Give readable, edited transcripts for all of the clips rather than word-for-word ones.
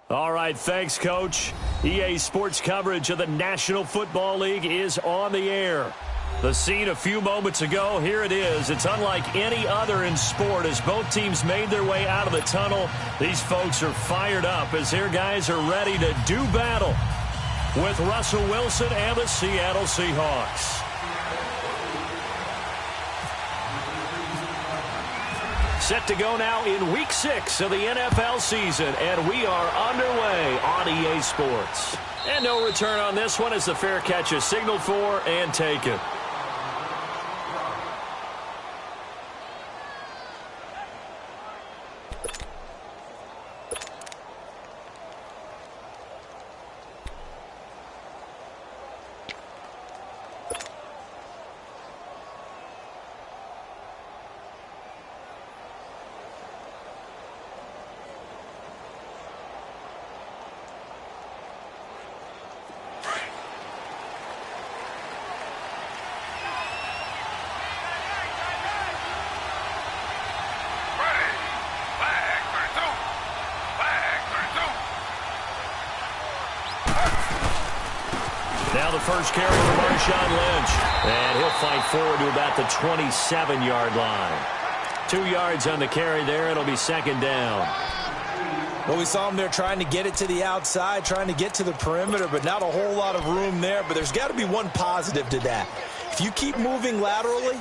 All right, thanks, Coach. EA Sports coverage of the National Football League is on the air. The scene a few moments ago, here it is. It's unlike any other in sport as both teams made their way out of the tunnel. These folks are fired up as their guys are ready to do battle with Russell Wilson and the Seattle Seahawks. Set to go now in Week 6 of the NFL season, and we are underway on EA Sports. And no return on this one as the fair catch is signaled for and taken. Now the first carry for Marshawn Lynch. And he'll fight forward to about the 27-yard line. 2 yards on the carry there. It'll be second down. Well, we saw him there trying to get it to the outside, trying to get to the perimeter, but not a whole lot of room there. But there's got to be one positive to that. If you keep moving laterally,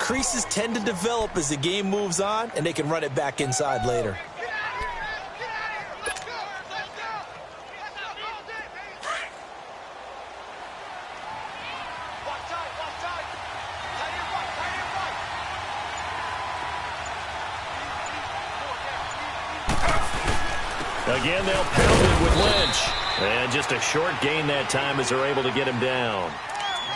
creases tend to develop as the game moves on, and they can run it back inside later. Again, they'll pound it with Lynch. And just a short gain that time as they're able to get him down.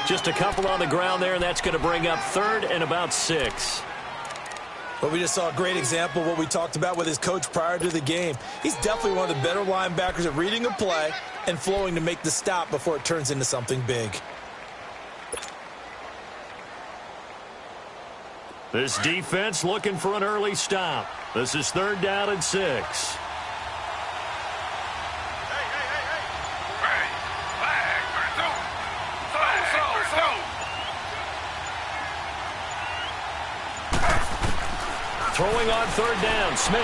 Just a couple on the ground there, and that's going to bring up third and about 6. But we just saw a great example of what we talked about with his coach prior to the game. He's definitely one of the better linebackers at reading a play and flowing to make the stop before it turns into something big. This defense looking for an early stop. This is third down and 6. Throwing on third down, Smith.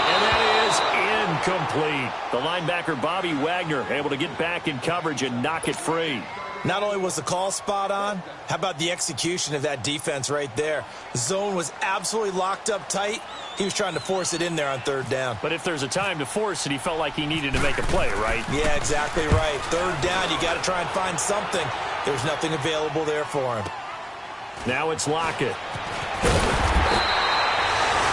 And that is incomplete. The linebacker, Bobby Wagner, able to get back in coverage and knock it free. Not only was the call spot on, how about the execution of that defense right there? The zone was absolutely locked up tight. He was trying to force it in there on third down. But if there's a time to force it, he felt like he needed to make a play, right? Yeah, exactly right. Third down, you got to try and find something. There's nothing available there for him. Now it's Lockett.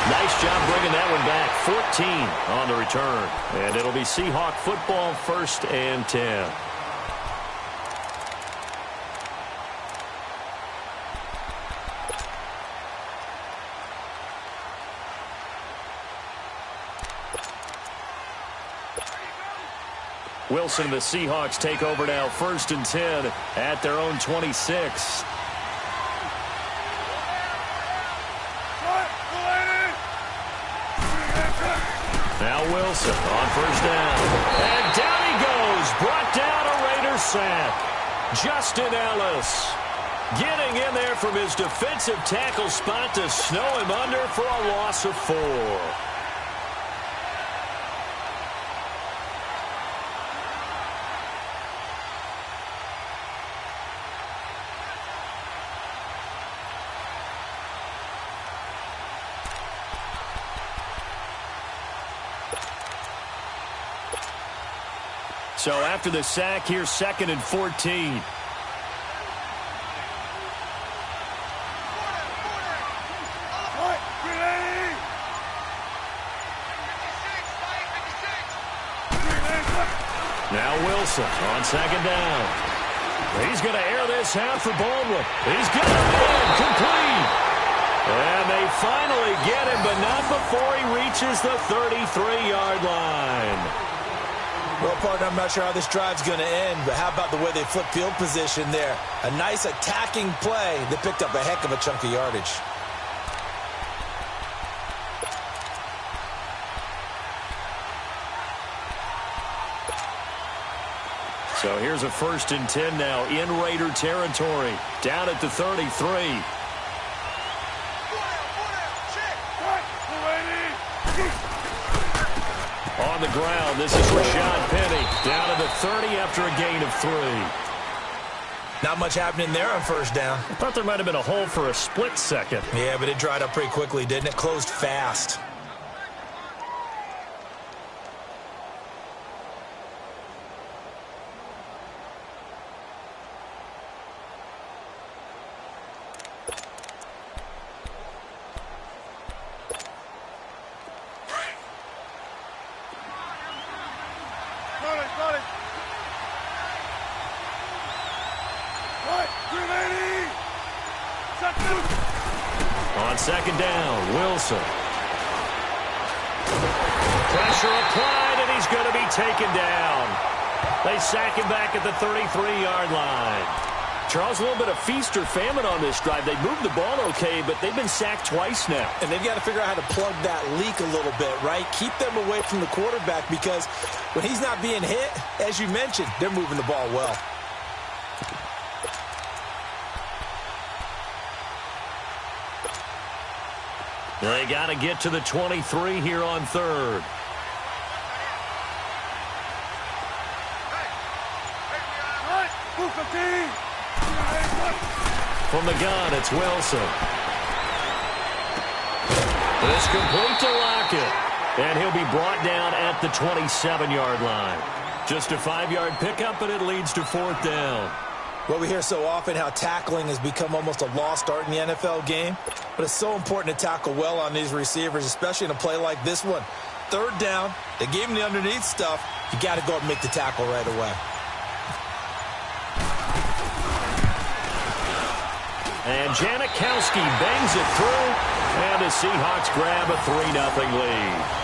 Nice job bringing that one back. 14 on the return. And it'll be Seahawk football, 1st and 10. Wilson and the Seahawks take over now, 1st and 10 at their own 26. Now Wilson on 1st down. And down he goes. Brought down a Raider sack. Justin Ellis getting in there from his defensive tackle spot to snow him under for a loss of 4. So after the sack, here's 2nd and 14. Now Wilson on 2nd down. He's going to air this out for Baldwin. He's got it in, complete. And they finally get him, but not before he reaches the 33-yard line. Well, partner, I'm not sure how this drive's going to end, but how about the way they flip field position there? A nice attacking play that picked up a heck of a chunk of yardage. So here's a 1st and 10 now in Raider territory. Down at the 33. On the ground, this is Rashad Penny. Down to the 30 after a gain of 3. Not much happening there on 1st down. I thought there might have been a hole for a split second. Yeah, but it dried up pretty quickly, didn't it? Closed fast. On 2nd down, Wilson. Pressure applied, and he's going to be taken down. They sack him back at the 33-yard line. Charles, a little bit of feast or famine on this drive. They moved the ball okay, but they've been sacked twice now. And they've got to figure out how to plug that leak a little bit, right? Keep them away from the quarterback because when he's not being hit, as you mentioned, they're moving the ball well. They got to get to the 23 here on 3rd. From the gun, it's Wilson. It's complete to Lockett. And he'll be brought down at the 27-yard line. Just a 5-yard pickup, and it leads to 4th down. Well, we hear so often how tackling has become almost a lost art in the NFL game. But it's so important to tackle well on these receivers, especially in a play like this one. 3rd down, they gave him the underneath stuff. You got to go and make the tackle right away. And Janikowski bangs it through, and the Seahawks grab a 3-0 lead.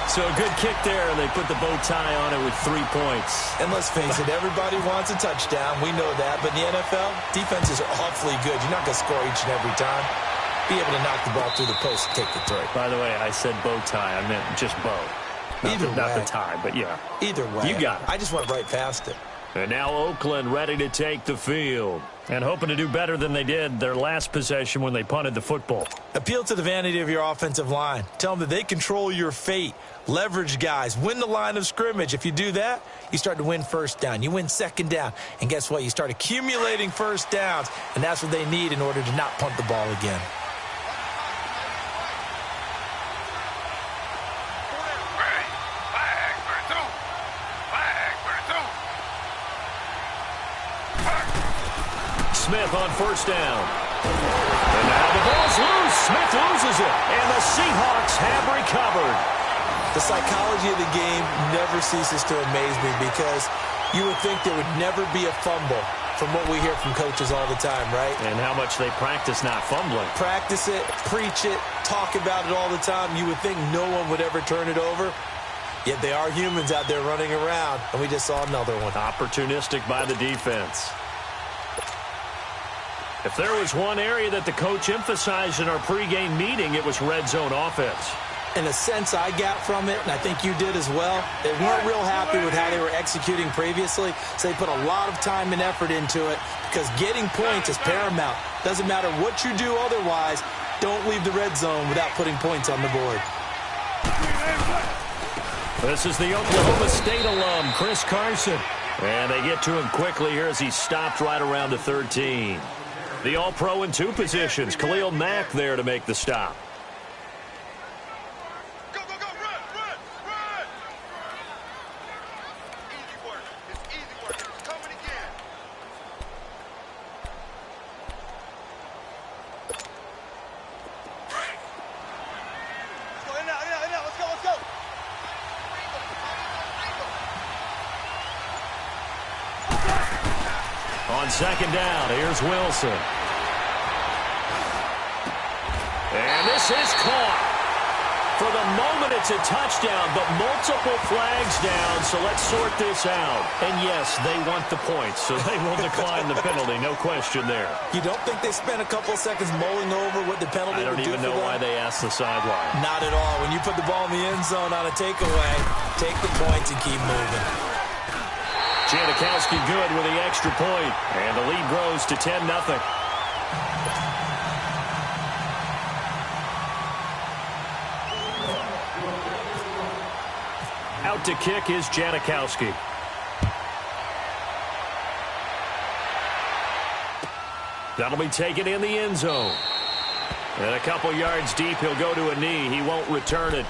So a good kick there, and they put the bow tie on it with 3 points. And let's face it, everybody wants a touchdown. We know that. But in the NFL, defenses are awfully good. You're not going to score each and every time. Be able to knock the ball through the post and take the 3. By the way, I said bow tie. I meant just bow. Not the tie, but yeah. Either way. You got it. I just went right past it. And now Oakland ready to take the field. And hoping to do better than they did their last possession when they punted the football. Appeal to the vanity of your offensive line. Tell them that they control your fate. Leverage guys. Win the line of scrimmage. If you do that, you start to win 1st down. You win 2nd down. And guess what? You start accumulating 1st downs. And that's what they need in order to not punt the ball again. Smith on 1st down. And now the ball's loose. Smith loses it. And the Seahawks have recovered. The psychology of the game never ceases to amaze me because you would think there would never be a fumble from what we hear from coaches all the time, right? And how much they practice not fumbling. Practice it, preach it, talk about it all the time. You would think no one would ever turn it over. Yet they are humans out there running around, and we just saw another one. Opportunistic by the defense. If there was one area that the coach emphasized in our pregame meeting, it was red zone offense. In a sense I got from it, and I think you did as well, they weren't real happy with how they were executing previously, so they put a lot of time and effort into it because getting points is paramount. Doesn't matter what you do otherwise, don't leave the red zone without putting points on the board. This is the Oklahoma State alum, Chris Carson. And they get to him quickly here as he stopped right around the 13. The All-Pro in 2 positions. Khalil Mack there to make the stop. Go, go, go, run, run, run! Easy work. It's easy work. It's coming again. Let's go, in now, in now, in now. Let's go, let's go. On 2nd down, here's Wilson. And this is caught. For the moment, it's a touchdown, but multiple flags down, so let's sort this out. And yes, they want the points, so they will decline the penalty, no question there. You don't think they spent a couple of seconds mulling over what the penalty would do for them? I don't even know why they asked the sideline. Not at all. When you put the ball in the end zone on a takeaway, take the points and keep moving. Janikowski good with the extra point, and the lead grows to 10-0. Out to kick is Janikowski. That'll be taken in the end zone. And a couple yards deep, he'll go to a knee. He won't return it.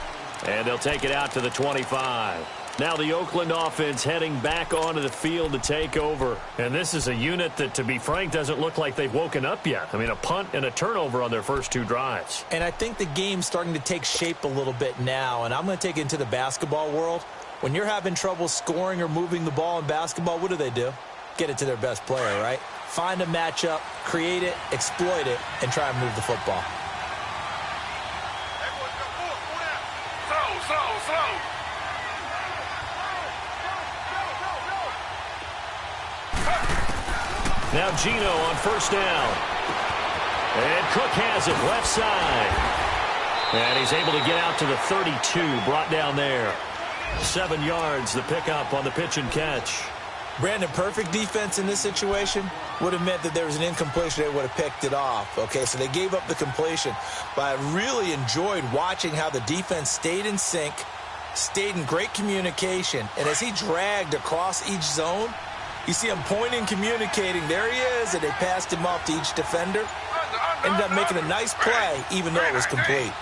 And they'll take it out to the 25. Now the Oakland offense heading back onto the field to take over. And this is a unit that, to be frank, doesn't look like they've woken up yet. I mean, a punt and a turnover on their first two drives. And I think the game's starting to take shape a little bit now. And I'm going to take it into the basketball world. When you're having trouble scoring or moving the ball in basketball, what do? Get it to their best player, right? Find a matchup, create it, exploit it, and try and move the football. Now Gino on first down. And Cook has it left side. And he's able to get out to the 32, brought down there. 7 yards, the pickup on the pitch and catch. Brandon, perfect defense in this situation would have meant that there was an incompletion. They would have picked it off. Okay, so they gave up the completion. But I really enjoyed watching how the defense stayed in sync, stayed in great communication. And as he dragged across each zone, you see him pointing, communicating. There he is, and they passed him off to each defender. Ended up making a nice play, even though it was complete.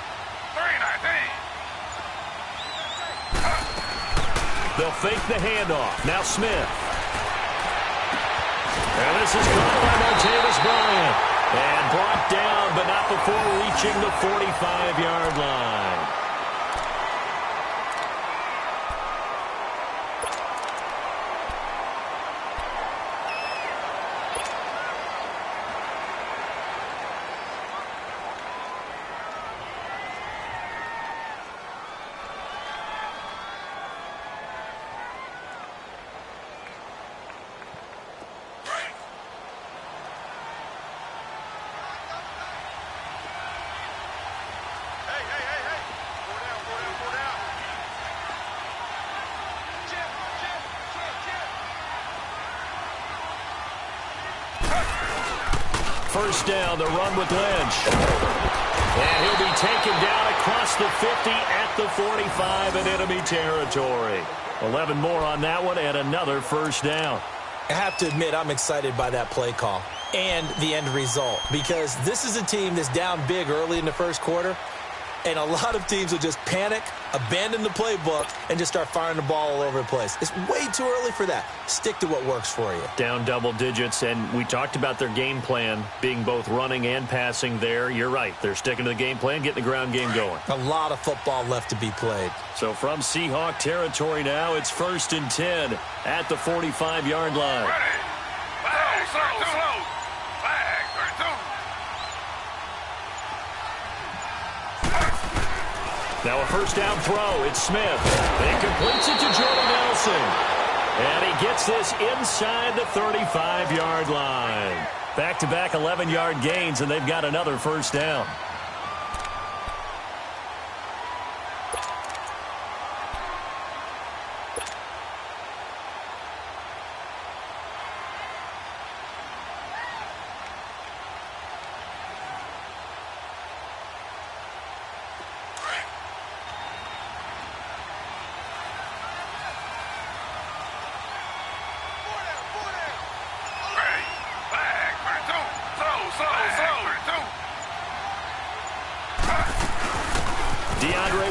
They'll fake the handoff. Now Smith. And this is caught by Martavis Bryant. And brought down, but not before reaching the 45-yard line. First down, the run with Lynch. And he'll be taken down across the 50 at the 45 in enemy territory. 11 more on that one and another first down. I have to admit, I'm excited by that play call and the end result, because this is a team that's down big early in the first quarter, and a lot of teams will just panic, abandon the playbook, and just start firing the ball all over the place. It's way too early for that. Stick to what works for you. Down double digits, and we talked about their game plan being both running and passing there. You're right. They're sticking to the game plan, getting the ground game going. A lot of football left to be played. So from Seahawk territory now, it's 1st and 10 at the 45-yard line. Ready. Flag, slow. Flag, 32. Now a first down throw. It's Smith. And completes it to Jordy Nelson. And he gets this inside the 35-yard line. Back-to-back 11-yard gains, and they've got another first down.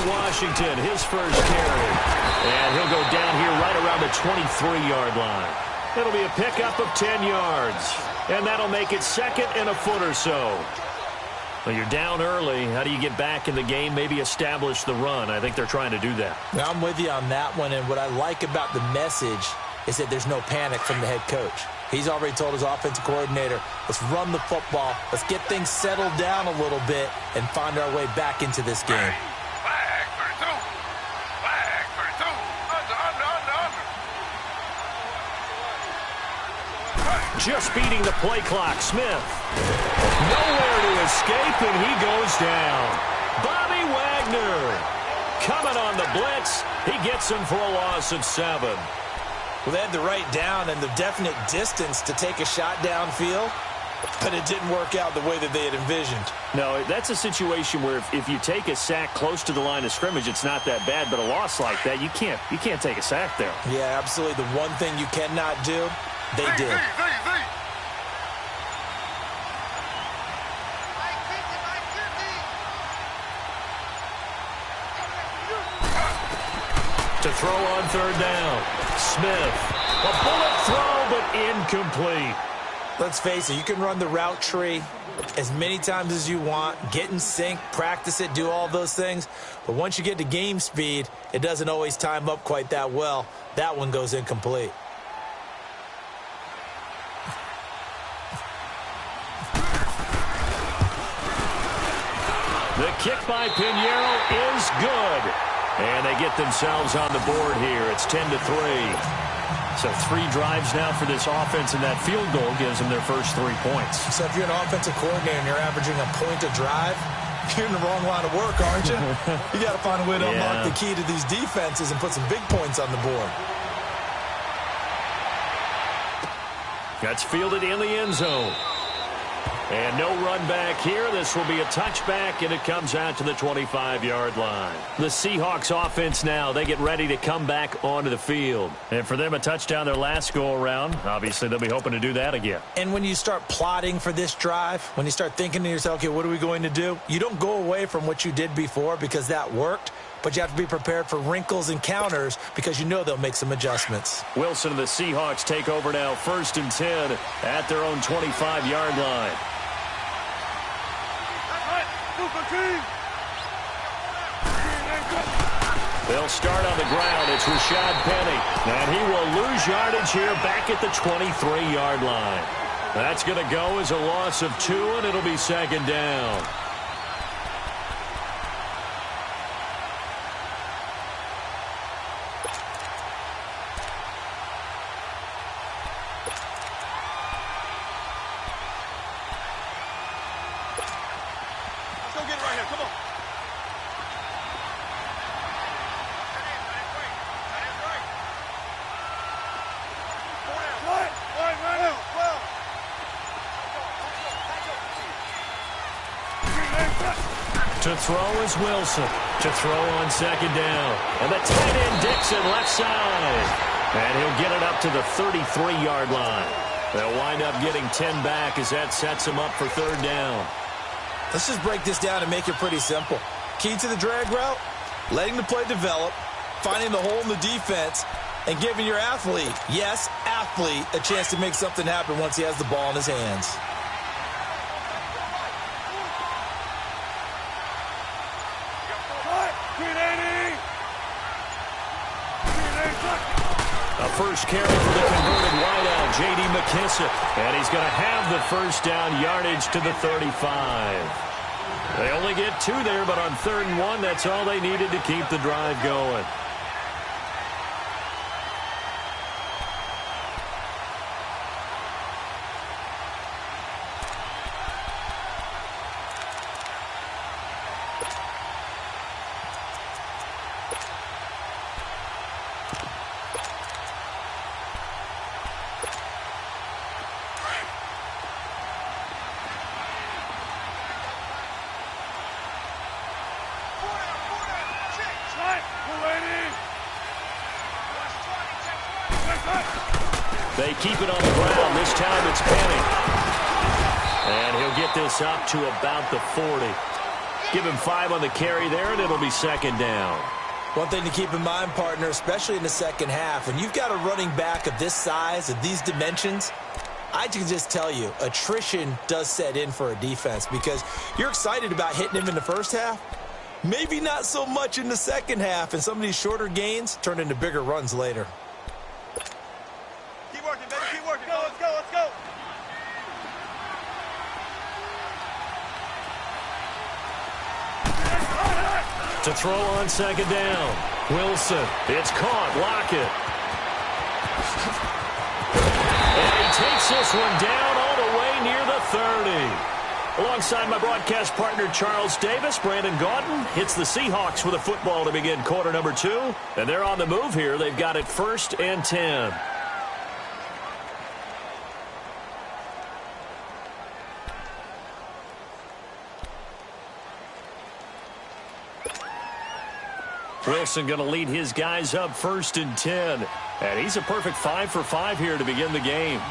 Washington, his first carry. And he'll go down here right around the 23-yard line. It'll be a pickup of 10 yards. And that'll make it 2nd and a foot or so. Well, you're down early. How do you get back in the game? Maybe establish the run. I think they're trying to do that. Now, I'm with you on that one. And what I like about the message is that there's no panic from the head coach. He's already told his offensive coordinator, let's run the football. Let's get things settled down a little bit and find our way back into this game. Just beating the play clock. Smith. Nowhere to escape, and he goes down. Bobby Wagner coming on the blitz. He gets him for a loss of 7. Well, they had the right down and the definite distance to take a shot downfield, but it didn't work out the way that they had envisioned. No, that's a situation where if you take a sack close to the line of scrimmage, it's not that bad, but a loss like that, you can't take a sack there. Yeah, absolutely. The one thing you cannot do, they did. To throw on third down. Smith. A bullet throw, but incomplete. Let's face it, you can run the route tree as many times as you want, get in sync, practice it, do all those things. But once you get to game speed, it doesn't always time up quite that well. That one goes incomplete. The kick by Pinheiro is good. And they get themselves on the board here. It's 10-3. So 3 drives now for this offense, and that field goal gives them their first 3 points. So if you're an offensive coordinator and you're averaging a point a drive, you're in the wrong line of work, aren't you? You got to find a way to unlock the key to these defenses and put some big points on the board. That's fielded in the end zone. And no run back here. This will be a touchback, and it comes out to the 25-yard line. The Seahawks offense now, they get ready to come back onto the field. And for them, a touchdown their last go-around. Obviously, they'll be hoping to do that again. And when you start plotting for this drive, when you start thinking to yourself, okay, what are we going to do? You don't go away from what you did before because that worked, but you have to be prepared for wrinkles and counters because you know they'll make some adjustments. Wilson and the Seahawks take over now, 1st and 10 at their own 25-yard line. They'll start on the ground. It's Rashad Penny. And he will lose yardage here back at the 23-yard line. That's going to go as a loss of 2, and it'll be 2nd down. To throw is Wilson. To throw on 2nd down. And the tight end Dixon left side. And he'll get it up to the 33-yard line. They'll wind up getting 10 back as that sets him up for 3rd down. Let's just break this down and make it pretty simple. Key to the drag route, letting the play develop, finding the hole in the defense, and giving your athlete, yes, athlete, a chance to make something happen once he has the ball in his hands. A first carry for the converted wideout, J.D. McKissick. And he's going to have the 1st down, yardage to the 35. They only get 2 there, but on 3rd and 1, that's all they needed to keep the drive going. They keep it on the ground. This time it's Penny. And he'll get this up to about the 40. Give him 5 on the carry there, and it'll be 2nd down. One thing to keep in mind, partner, especially in the second half, when you've got a running back of this size, of these dimensions, I can just tell you, attrition does set in for a defense because you're excited about hitting him in the first half. Maybe not so much in the second half, and some of these shorter gains turn into bigger runs later. Keep working, baby. Keep working. Let's go. Let's go. To throw on 2nd down. Wilson. It's caught. Lockett. And he takes this one down all the way near the 30. Alongside my broadcast partner, Charles Davis, Brandon Gaudin hits the Seahawks with a football to begin quarter number 2. And they're on the move here. They've got it 1st and 10. Wilson going to lead his guys up 1st and 10. And he's a perfect 5 for 5 here to begin the game.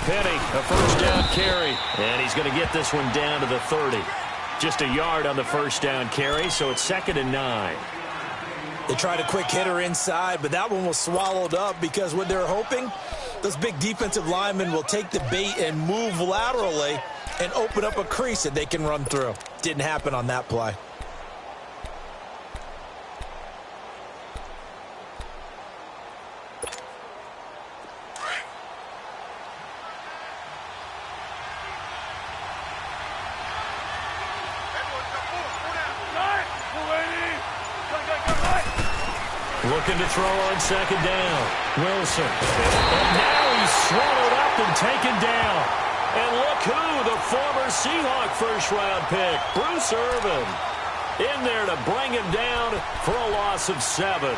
Penny, a 1st down carry. And he's going to get this one down to the 30. Just a yard on the 1st down carry, so it's 2nd and 9. They tried a quick hitter inside, but that one was swallowed up because what they're hoping, those big defensive linemen will take the bait and move laterally and open up a crease that they can run through. Didn't happen on that play. Looking to throw on 2nd down. Wilson. And now he's swallowed up and taken down. And look who, the former Seahawk 1st-round pick, Bruce Irvin, in there to bring him down for a loss of 7.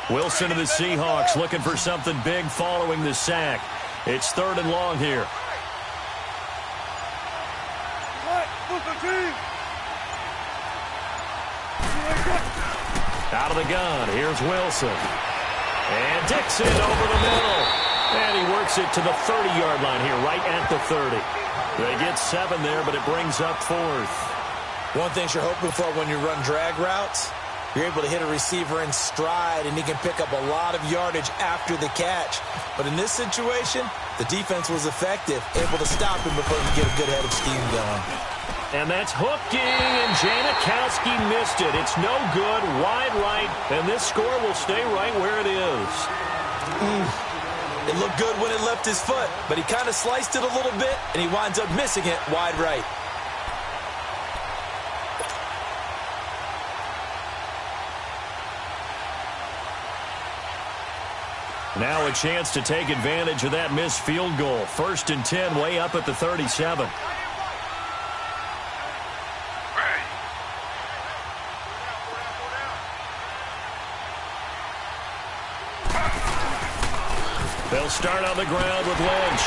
Wilson of the Seahawks looking for something big following the sack. It's 3rd and long here. Out of the gun, here's Wilson. And Dixon over the middle. And he works it to the 30-yard line here, right at the 30. They get 7 there, but it brings up 4th. One thing you're hoping for when you run drag routes, you're able to hit a receiver in stride, and he can pick up a lot of yardage after the catch. But in this situation, the defense was effective, able to stop him before he could get a good head of steam going. And that's hooking, and Janikowski missed it. It's no good, wide right, and this score will stay right where it is. It looked good when it left his foot, but he kind of sliced it a little bit, and he winds up missing it wide right. Now a chance to take advantage of that missed field goal. 1st and 10, way up at the 37. They'll start on the ground with Lynch.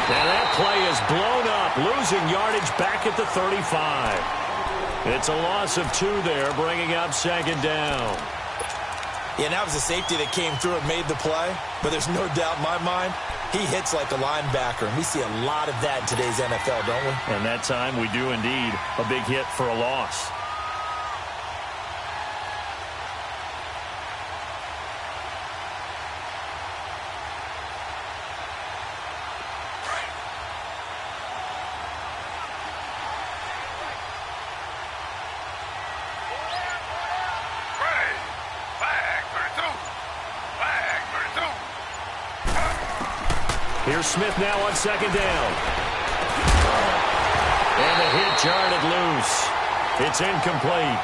And that play is blown up, losing yardage back at the 35. It's a loss of 2 there, bringing up 2nd down. Yeah, and that was a safety that came through and made the play. But there's no doubt in my mind, he hits like a linebacker. And we see a lot of that in today's NFL, don't we? And that time we do indeed. A big hit for a loss. Here's Smith now on 2nd down. And the hit jarred it loose. It's incomplete.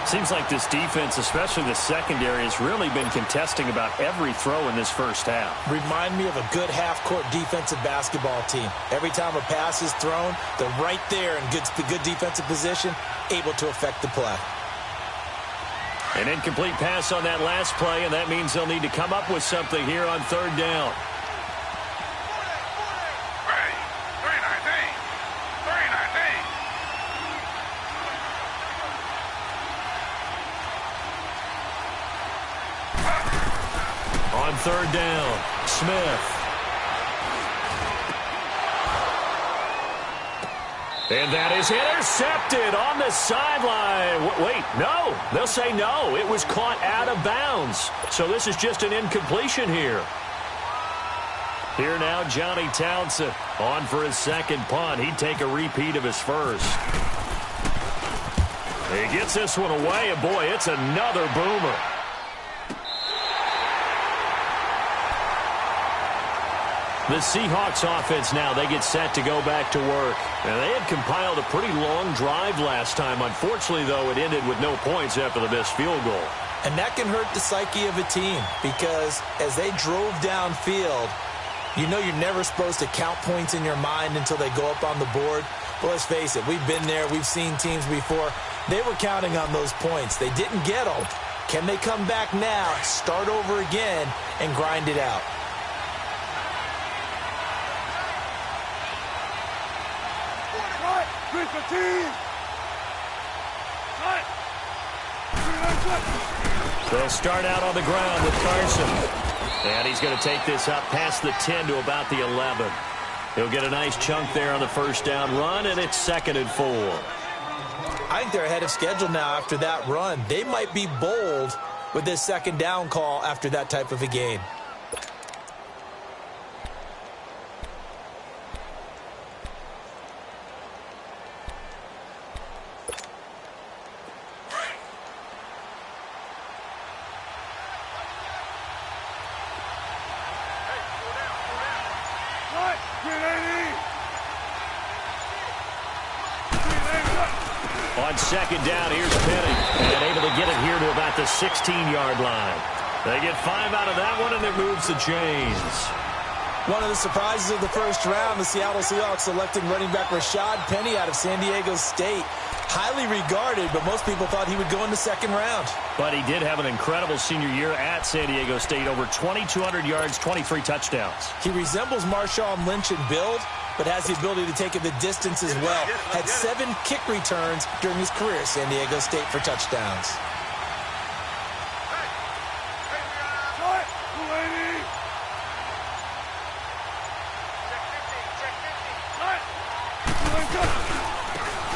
Seems like this defense, especially the secondary, has really been contesting about every throw in this first half. Remind me of a good half-court defensive basketball team. Every time a pass is thrown, they're right there in good defensive position, able to affect the play. An incomplete pass on that last play, and that means they'll need to come up with something here on 3rd down. On 3rd down, Smith. And that is intercepted on the sideline. Wait, no. They'll say no. It was caught out of bounds. So this is just an incompletion here. Here now, Johnny Townsend on for his 2nd punt. He'd take a repeat of his first. He gets this one away, and boy, it's another boomer. The Seahawks offense now, they get set to go back to work. And they had compiled a pretty long drive last time. Unfortunately, though, it ended with no points after the missed field goal. And that can hurt the psyche of a team because as they drove downfield, you know you're never supposed to count points in your mind until they go up on the board. But let's face it, we've been there. We've seen teams before. They were counting on those points. They didn't get them. Can they come back now, start over again, and grind it out? They'll start out on the ground with Carson. And he's going to take this up past the 10 to about the 11. He'll get a nice chunk there on the first down run, and it's 2nd and 4. I think they're ahead of schedule now after that run. They might be bold with this 2nd down call after that type of a game. On 2nd down, here's Penny. And able to get it here to about the 16-yard line. They get 5 out of that one, and it moves the chains. One of the surprises of the first round, the Seattle Seahawks selecting running back Rashad Penny out of San Diego State. Highly regarded, but most people thought he would go in the 2nd round. But he did have an incredible senior year at San Diego State. Over 2,200 yards, 23 touchdowns. He resembles Marshawn Lynch in build, but has the ability to take it the distance as well. Had 7 kick returns during his career at San Diego State for touchdowns.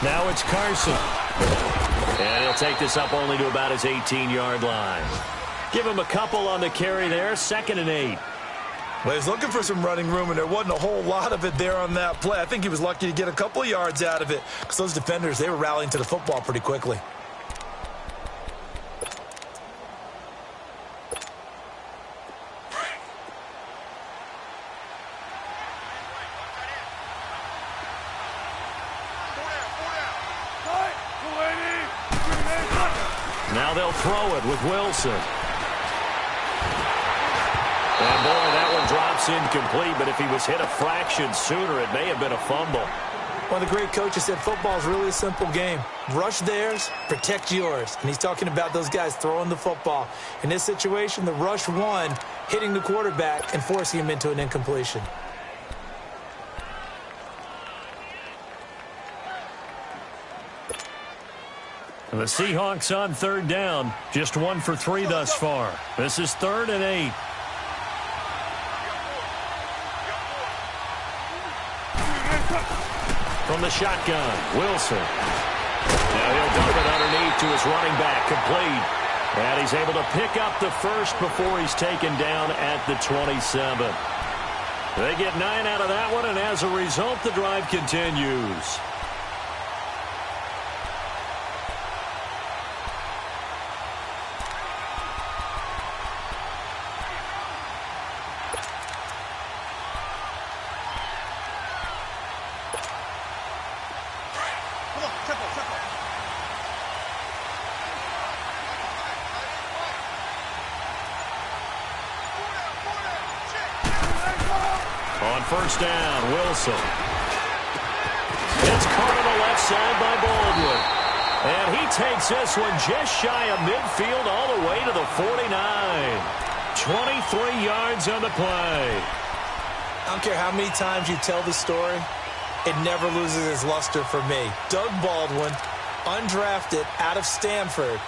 Now it's Carson. And he'll take this up only to about his 18-yard line. Give him a couple on the carry there. 2nd and 8. Well, he's looking for some running room, and there wasn't a whole lot of it there on that play. I think he was lucky to get a couple of yards out of it because those defenders, they were rallying to the football pretty quickly. Now they'll throw it with Wilson. And boy, that one drops incomplete, but if he was hit a fraction sooner, it may have been a fumble. One of the great coaches said football is really a simple game. Rush theirs, protect yours. And he's talking about those guys throwing the football. In this situation, the rush won, hitting the quarterback and forcing him into an incompletion. And the Seahawks on 3rd down, just 1 for 3 thus far. This is 3rd and 8. From the shotgun, Wilson. Now he'll dump it underneath to his running back, complete. And he's able to pick up the first before he's taken down at the 27. They get 9 out of that one, and as a result, the drive continues. On 1st down, Wilson. It's caught on the left side by Baldwin. And he takes this one just shy of midfield all the way to the 49. 23 yards on the play. I don't care how many times you tell the story, it never loses its luster for me. Doug Baldwin, undrafted out of Stanford,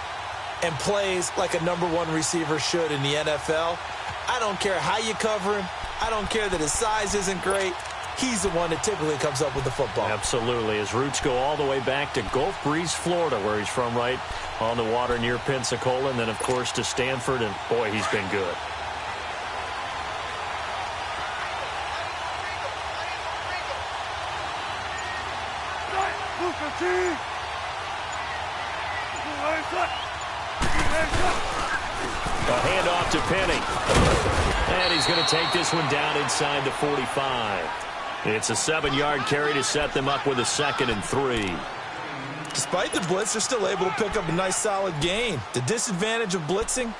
and plays like a #1 receiver should in the NFL. I don't care how you cover him. I don't care that his size isn't great. He's the one that typically comes up with the football. Absolutely. His roots go all the way back to Gulf Breeze, Florida, where he's from, right on the water near Pensacola, and then, of course, to Stanford, and, boy, he's been good. A handoff to Penny. And he's going to take this one down inside the 45. It's a 7-yard carry to set them up with a 2nd and 3. Despite the blitz, they're still able to pick up a nice solid gain. The disadvantage of blitzing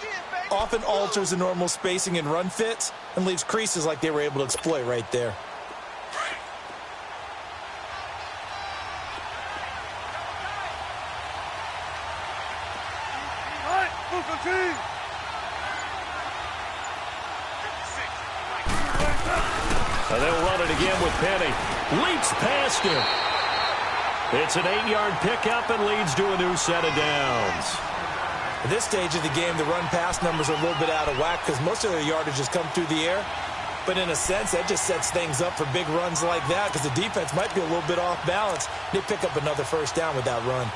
often alters the normal spacing and run fits and leaves creases like they were able to exploit right there. And they'll run it again with Penny. Leaps past him. It's an 8-yard pickup and leads to a new set of downs. At this stage of the game, the run-pass numbers are a little bit out of whack because most of their yardage has come through the air. But in a sense, that just sets things up for big runs like that because the defense might be a little bit off balance. They pick up another first down with that run.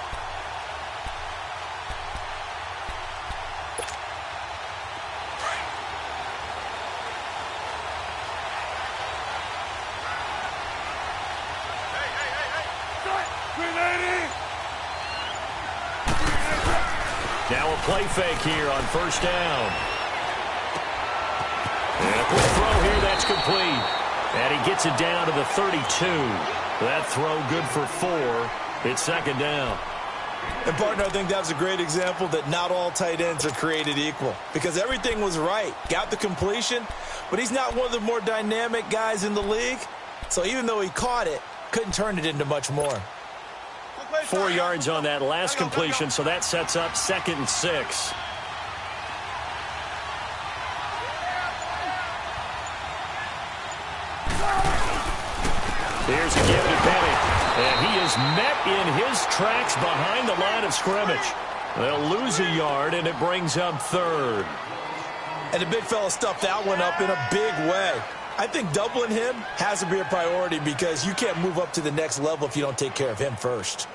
Now a play fake here on first down. And a quick throw here, that's complete. And he gets it down to the 32. That throw good for 4. It's second down. And, partner, I think that was a great example that not all tight ends are created equal because everything was right. Got the completion, but he's not one of the more dynamic guys in the league. So even though he caught it, couldn't turn it into much more. 4 yards on that last completion, so that sets up 2nd and 6. Here's a give to Penny, and he is met in his tracks behind the line of scrimmage. They'll lose a yard, and it brings up 3rd. And the big fella stuffed that one up in a big way. I think doubling him has to be a priority because you can't move up to the next level if you don't take care of him first.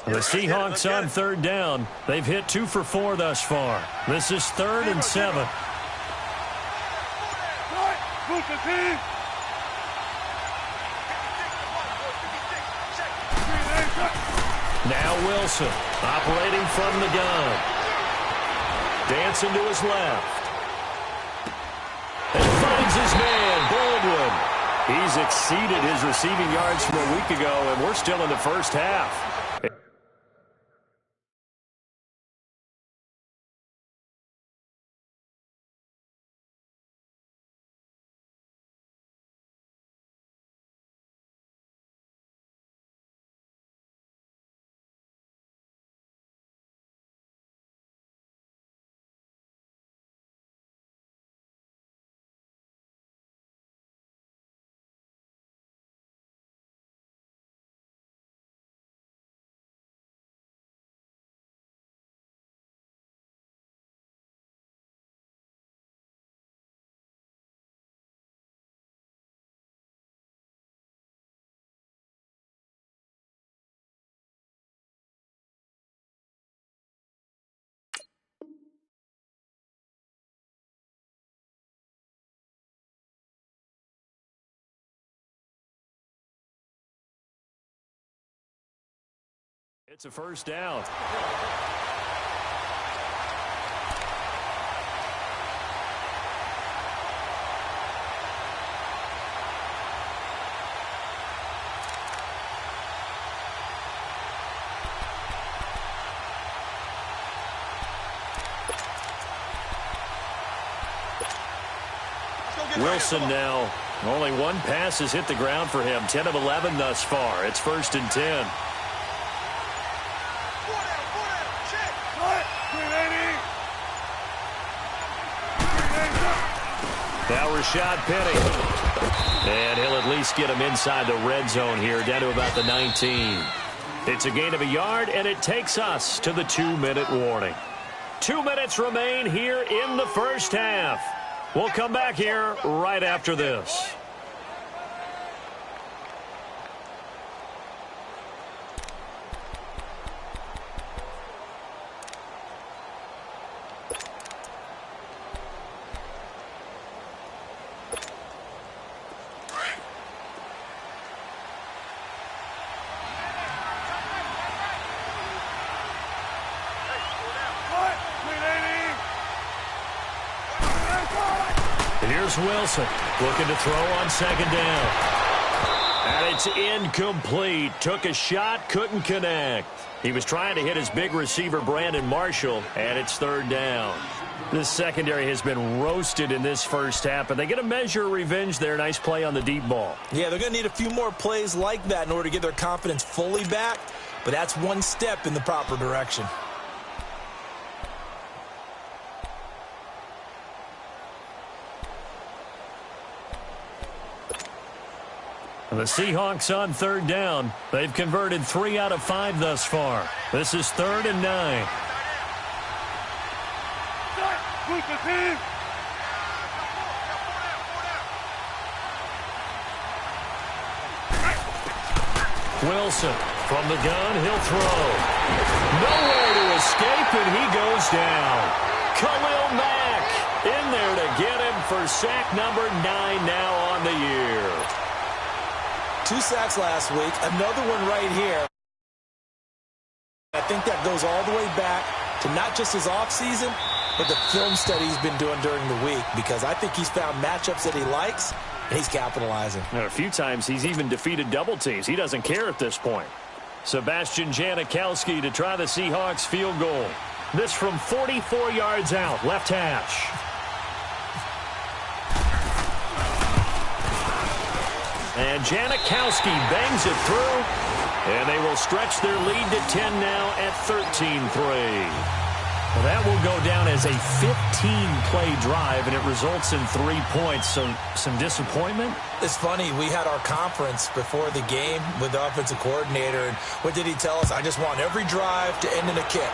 The Seahawks on 3rd down. They've hit 2 for 4 thus far. This is 3rd and 7. Now Wilson operating from the gun. Dancing to his left. And finds his man, Baldwin. He's exceeded his receiving yards from a week ago, and we're still in the first half. It's a first down. Wilson now. Only one pass has hit the ground for him. 10 of 11 thus far. It's 1st and 10. Now Rashad Penny. And he'll at least get him inside the red zone here, down to about the 19. It's a gain of a yard, and it takes us to the 2-minute warning. 2 minutes remain here in the first half. We'll come back here right after this. Here's Wilson looking to throw on second down. And it's incomplete. Took a shot, couldn't connect. He was trying to hit his big receiver, Brandon Marshall, and it's third down. This secondary has been roasted in this first half, but they get a measure of revenge there. Nice play on the deep ball. Yeah, they're going to need a few more plays like that in order to get their confidence fully back, but that's one step in the proper direction. The Seahawks on third down. They've converted 3 out of 5 thus far. This is 3rd and 9. Wilson from the gun, he'll throw. Nowhere to escape, and he goes down. Khalil Mack in there to get him for sack number 9 now on the year. 2 sacks last week, another one right here. I think that goes all the way back to not just his offseason, but the film study he's been doing during the week, because I think he's found matchups that he likes, and he's capitalizing. And a few times he's even defeated double teams. He doesn't care at this point. Sebastian Janikowski to try the Seahawks field goal. This from 44 yards out, left hash. And Janikowski bangs it through, and they will stretch their lead to 10 now at 13-3. Well, that will go down as a 15-play drive, and it results in 3 points. So some disappointment? It's funny. We had our conference before the game with the offensive coordinator, and what did he tell us? I just want every drive to end in a kick,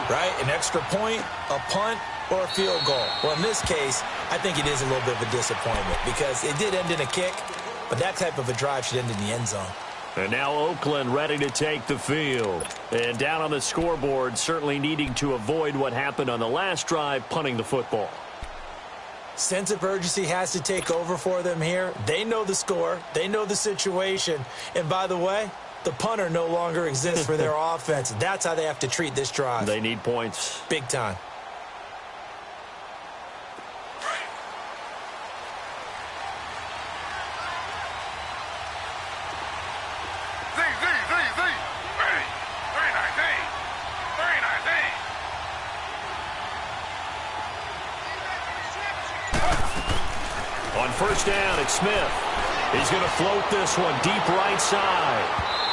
right? An extra point, a punt, or a field goal. Well, in this case, I think it is a little bit of a disappointment because it did end in a kick, but that type of a drive should end in the end zone. And now Oakland ready to take the field. And down on the scoreboard, certainly needing to avoid what happened on the last drive, punting the football. Sense of urgency has to take over for them here. They know the score. They know the situation. And by the way, the punter no longer exists for their offense. That's how they have to treat this drive. They need points. Big time. First down, it's Smith. He's going to float this one deep right side.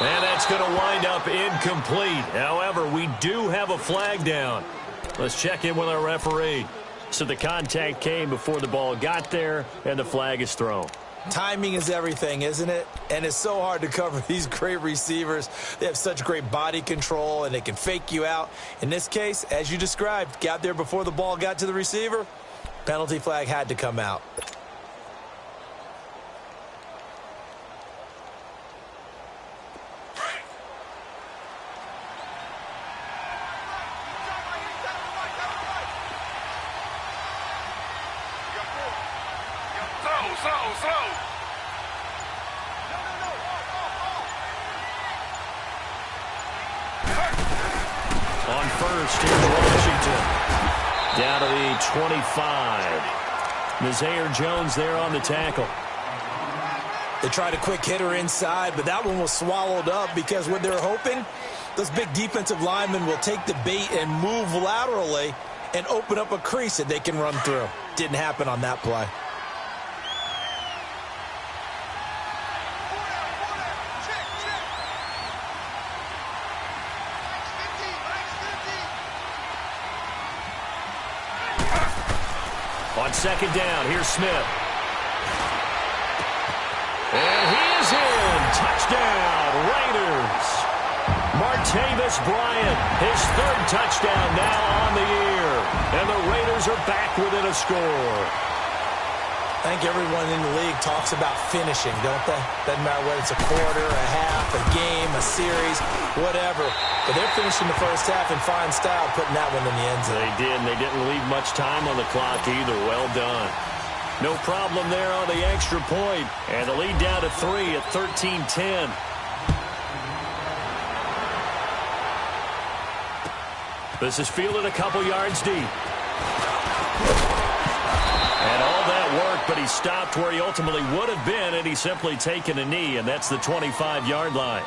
And that's going to wind up incomplete. However, we do have a flag down. Let's check in with our referee. So the contact came before the ball got there, and the flag is thrown. Timing is everything, isn't it? And it's so hard to cover these great receivers. They have such great body control, and they can fake you out. In this case, as you described, got there before the ball got to the receiver. Penalty flag had to come out. On first, here's Washington. Down to the 25. Nazaire Jones there on the tackle. They tried a quick hitter inside, but that one was swallowed up because what they're hoping, those big defensive linemen will take the bait and move laterally and open up a crease that they can run through. Didn't happen on that play. On second down, here's Smith. And he is in. Touchdown, Raiders. Martavis Bryant, his 3rd touchdown now on the year. And the Raiders are back within a score. I think everyone in the league talks about finishing, don't they? Doesn't matter whether it's a quarter, a half, a game, a series, whatever. But they're finishing the first half in fine style, putting that one in the end zone. They did, and they didn't leave much time on the clock either. Well done. No problem there on the extra point. And the lead down to 3 at 13-10. This is fielded a couple yards deep. And all that work, but He's stopped where he ultimately would have been, and he's simply taken a knee, and that's the 25-yard line.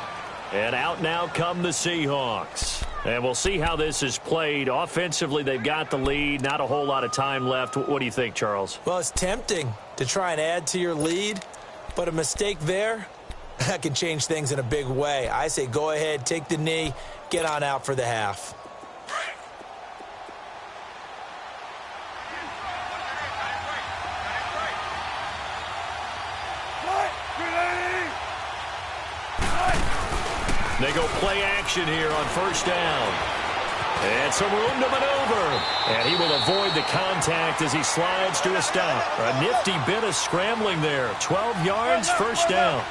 And out now come the Seahawks. And we'll see how this is played. Offensively, they've got the lead. Not a whole lot of time left. What do you think, Charles? Well, it's tempting to try and add to your lead, but a mistake there, that can change things in a big way. I say go ahead, take the knee, get on out for the half. They go play action here on first down. And some room to maneuver. And he will avoid the contact as he slides to a stop. A nifty bit of scrambling there. 12 yards, first down.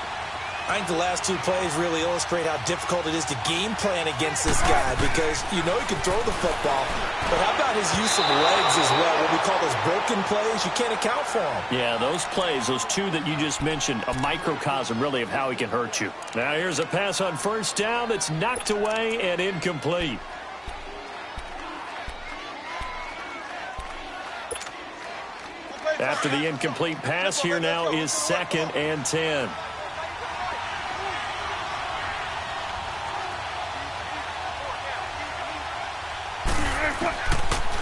I think the last two plays really illustrate how difficult it is to game plan against this guy because you know he can throw the football, but how about his use of legs as well? What we call those broken plays, you can't account for them. Yeah, those plays, those two that you just mentioned, a microcosm really of how he can hurt you. Now here's a pass on first down that's knocked away and incomplete. After the incomplete pass, here now is 2nd and 10.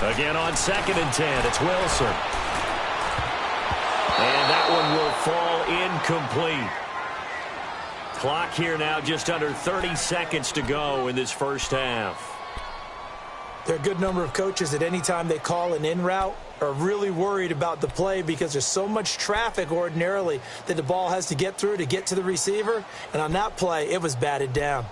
Again on 2nd and 10, it's Wilson. And that one will fall incomplete. Clock here now just under 30 seconds to go in this first half. There are a good number of coaches at any time they call an in route are really worried about the play because there's so much traffic ordinarily that the ball has to get through to get to the receiver. And on that play, it was batted down.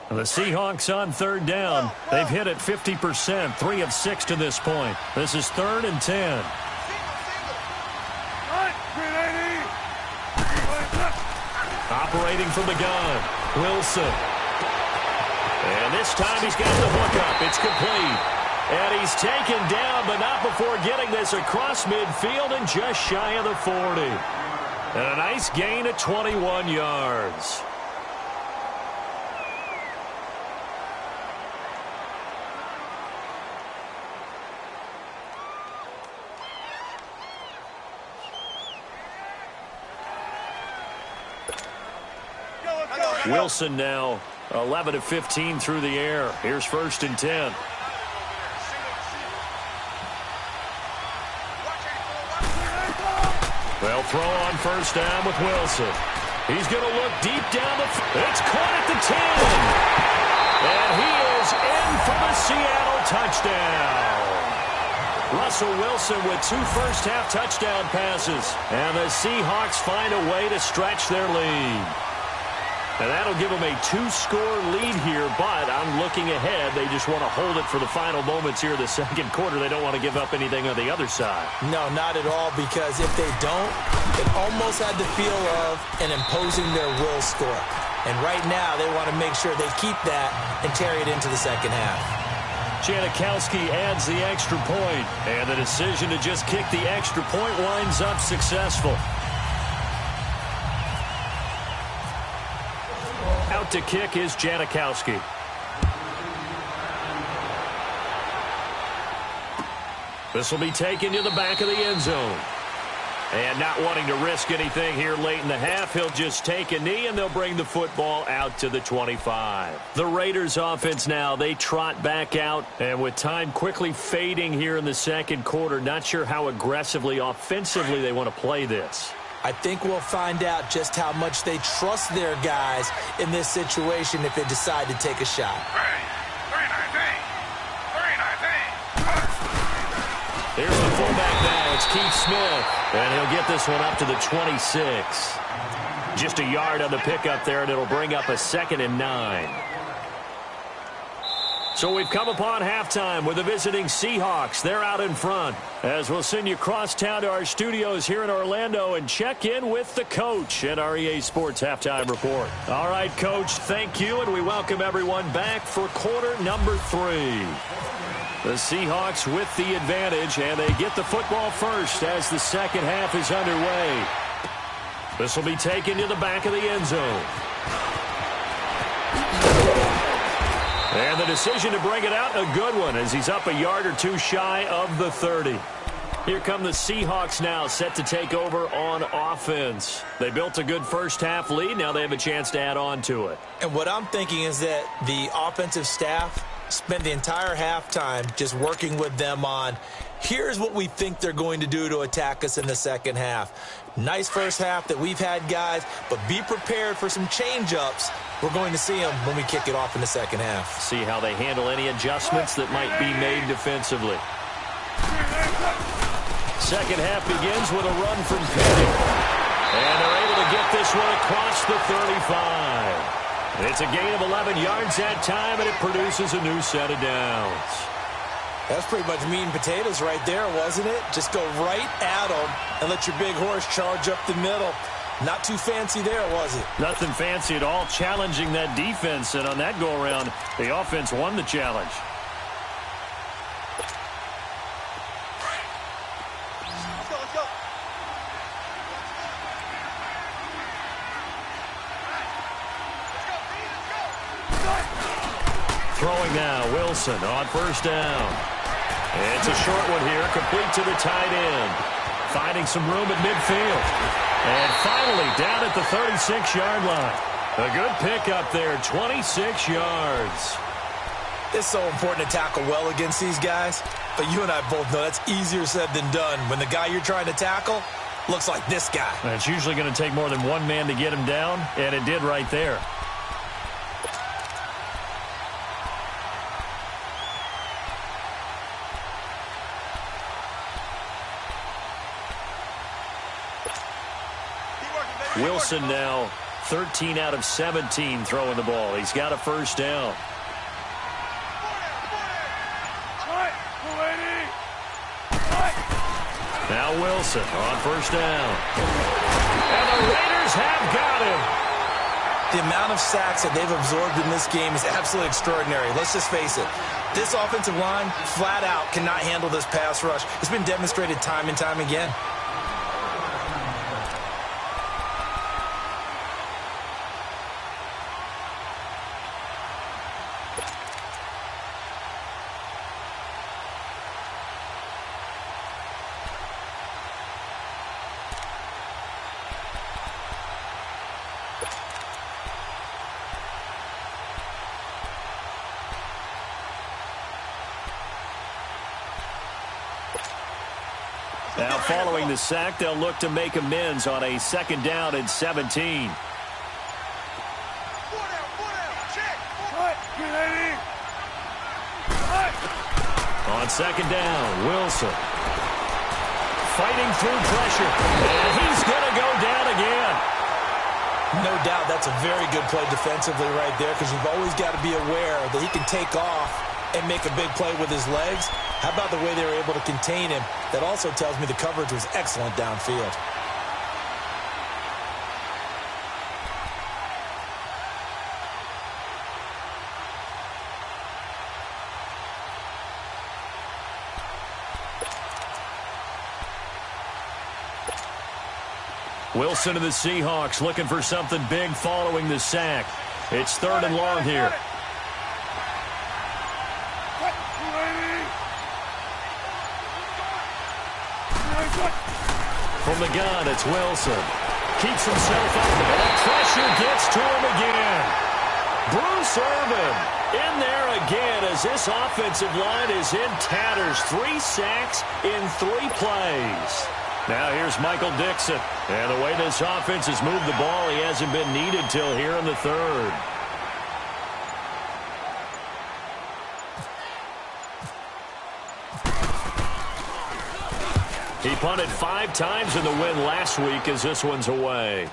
The Seahawks on third down. They've hit it 50%, 3 of 6 to this point. This is 3rd and 10. Operating from the gun, Wilson. And this time he's got the hook up. It's complete. And he's taken down, but not before getting this across midfield and just shy of the 40. And a nice gain of 21 yards. Wilson now 11 of 15 through the air. Here's 1st and 10. They'll throw on first down with Wilson. He's going to look deep down the it's caught at the 10. And he is in for the Seattle touchdown. Russell Wilson with 2 first-half touchdown passes. And the Seahawks find a way to stretch their lead. And that'll give them a 2-score lead here, but I'm looking ahead. They just want to hold it for the final moments here of the second quarter. They don't want to give up anything on the other side. No, not at all, because if they don't, it almost had the feel of an imposing their will score. And right now, they want to make sure they keep that and carry it into the second half. Janikowski adds the extra point, and the decision to just kick the extra point winds up successful. Out to kick is Janikowski. This will be taken to the back of the end zone. And not wanting to risk anything here late in the half, he'll just take a knee, and they'll bring the football out to the 25. The Raiders offense now, they trot back out, and with time quickly fading here in the second quarter, not sure how aggressively, offensively they want to play this. I think we'll find out just how much they trust their guys in this situation if they decide to take a shot. Here's the fullback now. It's Keith Smith. And he'll get this one up to the 26. Just a yard on the pickup there, and it'll bring up a 2nd and 9. So we've come upon halftime with the visiting Seahawks. They're out in front. As we'll send you across town to our studios here in Orlando and check in with the coach at our EA Sports Halftime Report. All right, Coach, thank you, and we welcome everyone back for quarter number 3. The Seahawks with the advantage, and they get the football first as the second half is underway. This will be taken to the back of the end zone. And the decision to bring it out, a good one, as he's up a yard or two shy of the 30. Here come the Seahawks now, set to take over on offense. They built a good first-half lead. Now they have a chance to add on to it. And what I'm thinking is that the offensive staff spent the entire halftime just working with them on, here's what we think they're going to do to attack us in the second half. Nice first half that we've had, guys, but be prepared for some change-ups. We're going to see them when we kick it off in the second half. See how they handle any adjustments that might be made defensively. Second half begins with a run from Petty. And they're able to get this one across the 35. It's a gain of 11 yards that time, and it produces a new set of downs. That's pretty much meat and potatoes right there, wasn't it? Just go right at them and let your big horse charge up the middle. Not too fancy there, was it? Nothing fancy at all, challenging that defense. And on that go-around, the offense won the challenge. Let's go. Throwing now, Wilson on first down. It's a short one here, complete to the tight end. Finding some room at midfield. And finally, down at the 36-yard line. A good pickup there, 26 yards. It's so important to tackle well against these guys, but you and I both know that's easier said than done when the guy you're trying to tackle looks like this guy. And it's usually going to take more than one man to get him down, and it did right there. Wilson now 13 out of 17 throwing the ball. He's got a first down. Now Wilson on first down. And the Raiders have got him. The amount of sacks that they've absorbed in this game is absolutely extraordinary. Let's just face it. This offensive line, flat out, cannot handle this pass rush. It's been demonstrated time and time again. Now following the sack, they'll look to make amends on a second down and 17. On second down, Wilson. Fighting through pressure. And he's going to go down again. No doubt that's a very good play defensively right there, because you've always got to be aware that he can take off and make a big play with his legs. How about the way they were able to contain him? That also tells me the coverage was excellent downfield. Wilson and the Seahawks looking for something big following the sack. It's third and long here. From the gun, it's Wilson. Keeps himself up, and the pressure gets to him again. Bruce Irvin in there again as this offensive line is in tatters. 3 sacks in 3 plays. Now here's Michael Dixon. And the way this offense has moved the ball, he hasn't been needed till here in the third. He punted 5 times in the win last week as this one's away.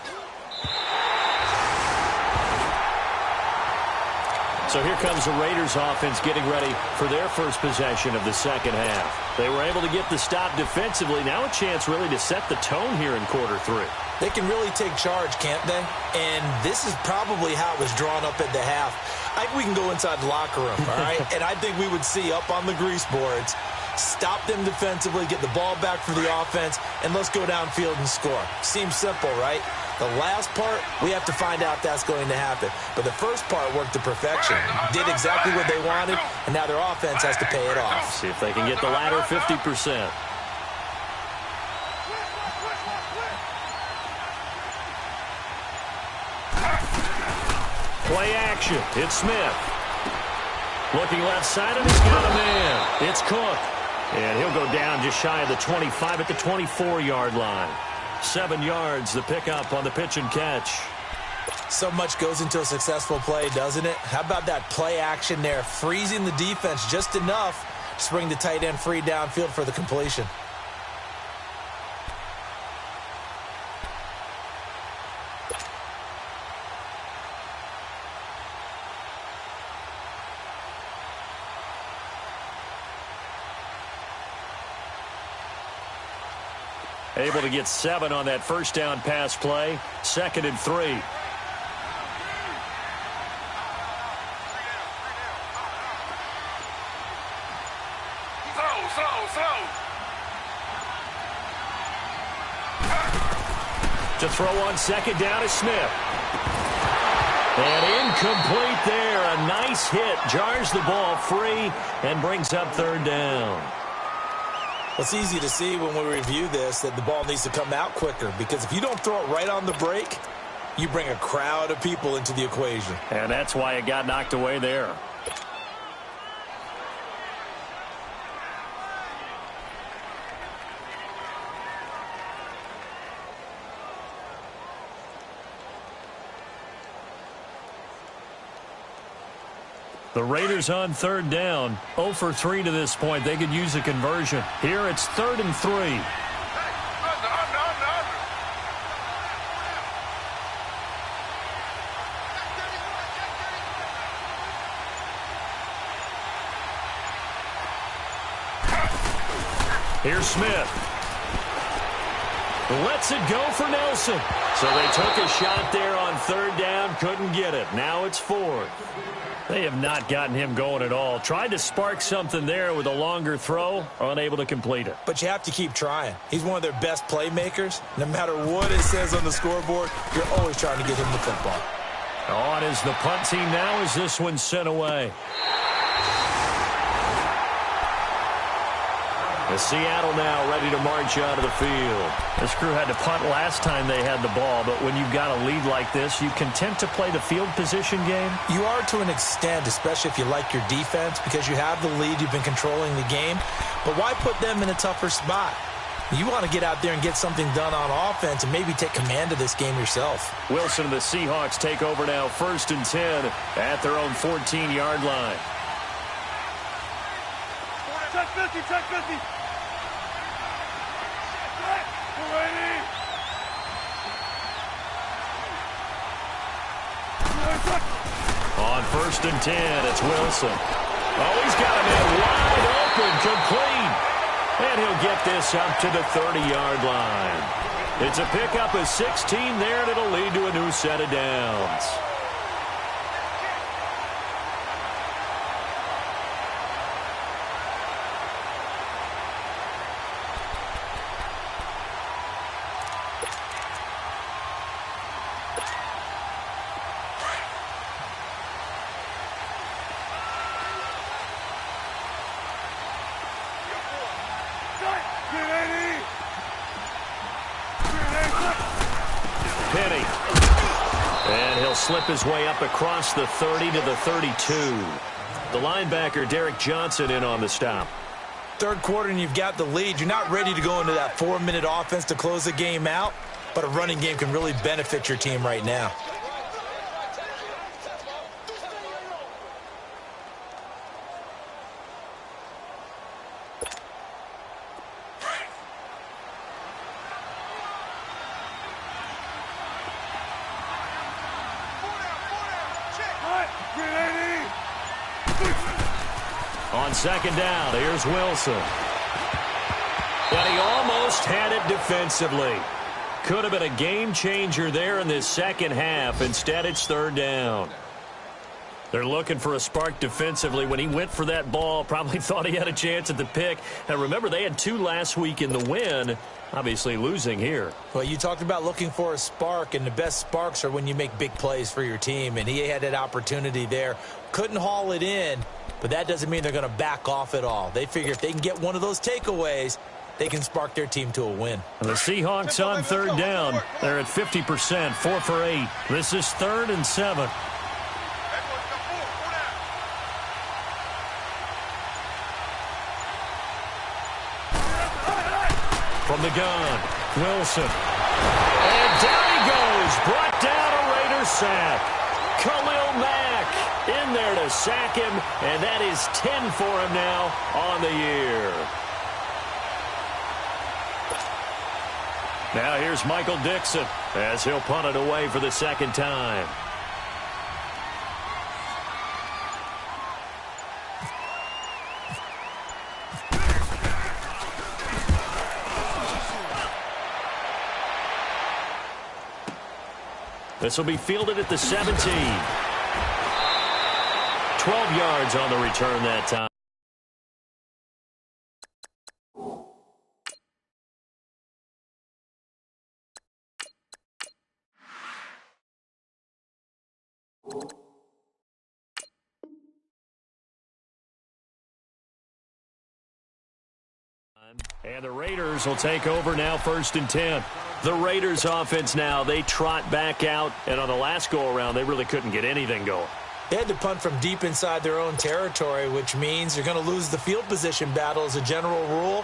So here comes the Raiders offense getting ready for their first possession of the second half. They were able to get the stop defensively. Now a chance really to set the tone here in quarter 3. They can really take charge, can't they? And this is probably how it was drawn up at the half. I think we can go inside the locker room, all right? And I think we would see up on the grease boards, stop them defensively, get the ball back for the offense, and let's go downfield and score. Seems simple, right? The last part, we have to find out if that's going to happen. But the first part worked to perfection. Did exactly what they wanted, and now their offense has to pay it off. See if they can get the latter 50%. Play action. It's Smith. Looking left side, and he's got a man. It's Cook. And he'll go down just shy of the 25 at the 24-yard line. 7 yards, the pickup on the pitch and catch. So much goes into a successful play, doesn't it? How about that play action there, freezing the defense just enough to bring the tight end free downfield for the completion. Able to get 7 on that first down pass play. 2nd and 3. To throw on 2nd down is Smith. And incomplete there. A nice hit. Jars the ball free and brings up 3rd down. Well, it's easy to see when we review this that the ball needs to come out quicker, because if you don't throw it right on the break, you bring a crowd of people into the equation. And that's why it got knocked away there. The Raiders on 3rd down, 0 for 3 to this point. They could use a conversion. Here it's 3rd and 3. Here's Smith. Lets it go for Nelson. So they took a shot there on 3rd down, couldn't get it. Now it's 4th. They have not gotten him going at all. Tried to spark something there with a longer throw, unable to complete it. But you have to keep trying. He's one of their best playmakers. No matter what it says on the scoreboard, you're always trying to get him the football. On is the punt team now as this one's sent away. The Seattle now ready to march out of the field. This crew had to punt last time they had the ball, but when you've got a lead like this, you content to play the field position game? You are to an extent, especially if you like your defense, because you have the lead, you've been controlling the game. But why put them in a tougher spot? You want to get out there and get something done on offense and maybe take command of this game yourself. Wilson and the Seahawks take over now, 1st and 10 at their own 14-yard line. Check 50, check 50. On 1st and 10, it's Wilson. Oh, he's got a man wide open, complete. And he'll get this up to the 30-yard line. It's a pickup of 16 there, and it'll lead to a new set of downs. And he'll slip his way up across the 30 to the 32. The linebacker, Derek Johnson, in on the stop. 3rd quarter and you've got the lead. You're not ready to go into that 4-minute offense to close the game out, but a running game can really benefit your team right now. On 2nd down, here's Wilson. But he almost had it defensively. Could have been a game changer there in this second half. Instead, it's 3rd down. They're looking for a spark defensively. When he went for that ball, probably thought he had a chance at the pick. And remember, they had 2 last week in the win, obviously losing here. Well, you talked about looking for a spark, and the best sparks are when you make big plays for your team, and he had that opportunity there. Couldn't haul it in, but that doesn't mean they're going to back off at all. They figure if they can get one of those takeaways, they can spark their team to a win. And the Seahawks on third down. They're at 50%, 4 for 8. This is 3rd and 7. From the gun, Wilson. And down he goes. Brought down a Raider sack. Khalil Mack in there to sack him, and that is 10 for him now on the year. Now here's Michael Dixon as he'll punt it away for the 2nd time. This will be fielded at the 17. 12 yards on the return that time. And the Raiders will take over now, 1st and 10. The Raiders offense now, they trot back out, and on the last go-around, they really couldn't get anything going. They had to punt from deep inside their own territory, which means you're going to lose the field position battle as a general rule.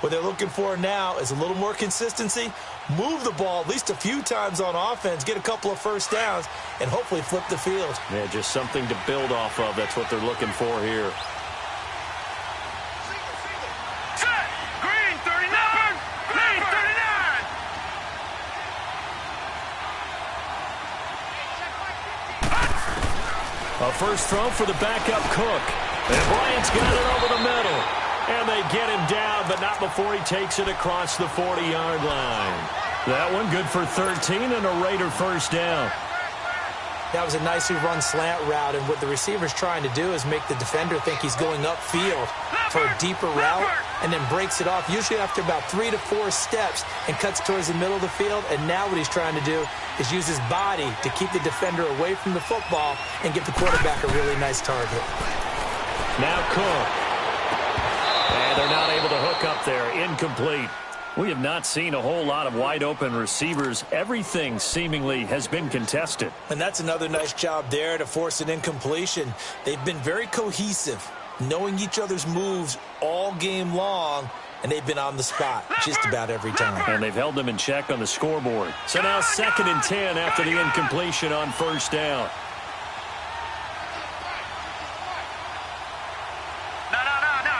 What they're looking for now is a little more consistency, move the ball at least a few times on offense, get a couple of first downs, and hopefully flip the field. Yeah, just something to build off of. That's what they're looking for here. A first throw for the backup Cook. And Bryant's got it over the middle. And they get him down, but not before he takes it across the 40-yard line. That one good for 13 and a Raider first down. That was a nicely run slant route, and what the receiver's trying to do is make the defender think he's going upfield for a deeper route and then breaks it off, usually after about 3 to 4 steps, and cuts towards the middle of the field. And now what he's trying to do is use his body to keep the defender away from the football and give the quarterback a really nice target. Now Cook. And they're not able to hook up there. Incomplete. We have not seen a whole lot of wide-open receivers. Everything seemingly has been contested. And that's another nice job there to force an incompletion. They've been very cohesive, knowing each other's moves all game long, and they've been on the spot just about every time. And they've held them in check on the scoreboard. So now 2nd and 10 after the incompletion on first down. No,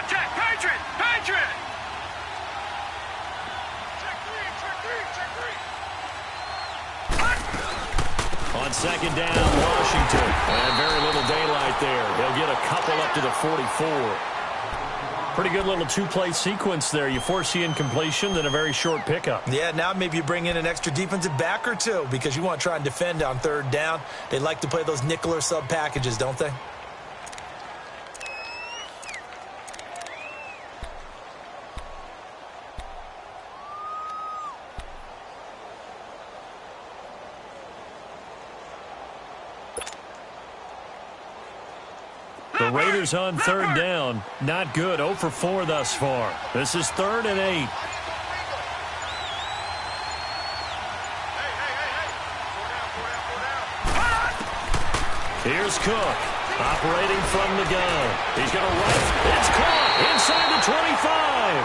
check, Patriot! On 2nd down, Washington. And very little daylight there. They'll get a couple up to the 44. Pretty good little 2-play sequence there. You force the incompletion, then a very short pickup. Yeah, now maybe you bring in an extra defensive back or two because you want to try and defend on 3rd down. They like to play those nickel or sub packages, don't they? The Raiders on 3rd down. Not good. 0 for 4 thus far. This is 3rd and 8. Here's Cook. Operating from the gun. He's going to run. It's caught inside the 25.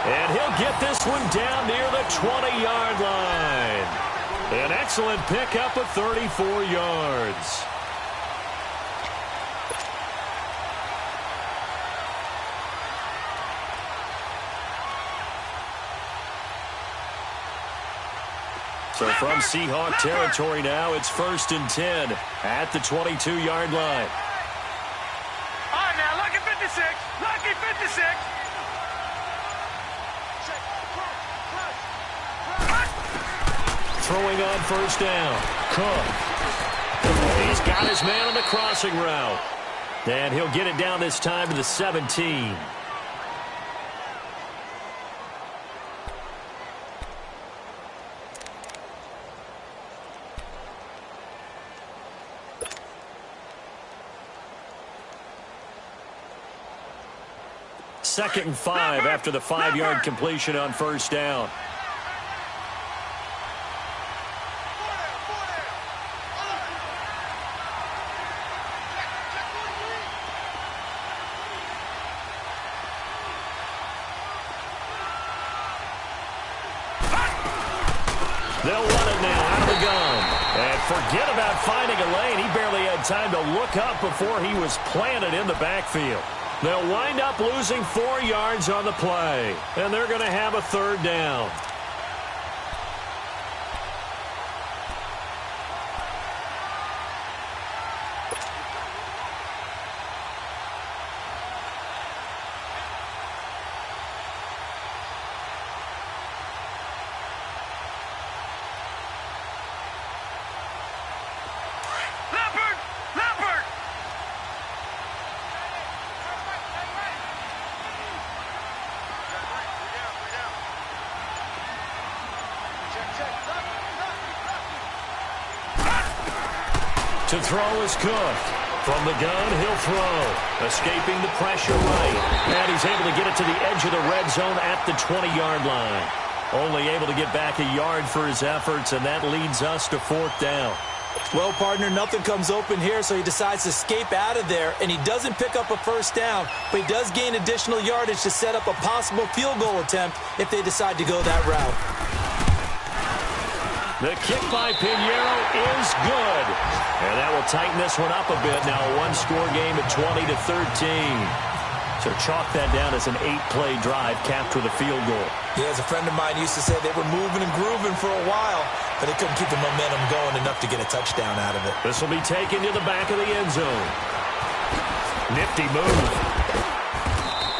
And he'll get this one down near the 20-yard line. An excellent pickup of 34 yards. So from Seahawk territory now, it's 1st and 10 at the 22-yard line. All right, now, lucky 56. Lucky 56. Throwing on 1st down. Cook. He's got got his man on the crossing route. And he'll get it down this time to the 17. Second and 5 after the 5-yard completion on first down. They'll run it now out of the gun. And forget about finding a lane. He barely had time to look up before he was planted in the backfield. They'll wind up losing 4 yards on the play. And they're going to have a third down. To throw is Cook. From the gun, he'll throw. Escaping the pressure right. And he's able to get it to the edge of the red zone at the 20-yard line. Only able to get back a yard for his efforts, and that leads us to fourth down. Well, partner, nothing comes open here, so he decides to escape out of there, and he doesn't pick up a first down, but he does gain additional yardage to set up a possible field goal attempt if they decide to go that route. The kick by Pinheiro is good. And that will tighten this one up a bit. Now a one-score game at 20-13. So chalk that down as an 8-play drive capped with a field goal. Yeah, as a friend of mine used to say, they were moving and grooving for a while, but they couldn't keep the momentum going enough to get a touchdown out of it. This will be taken to the back of the end zone. Nifty move.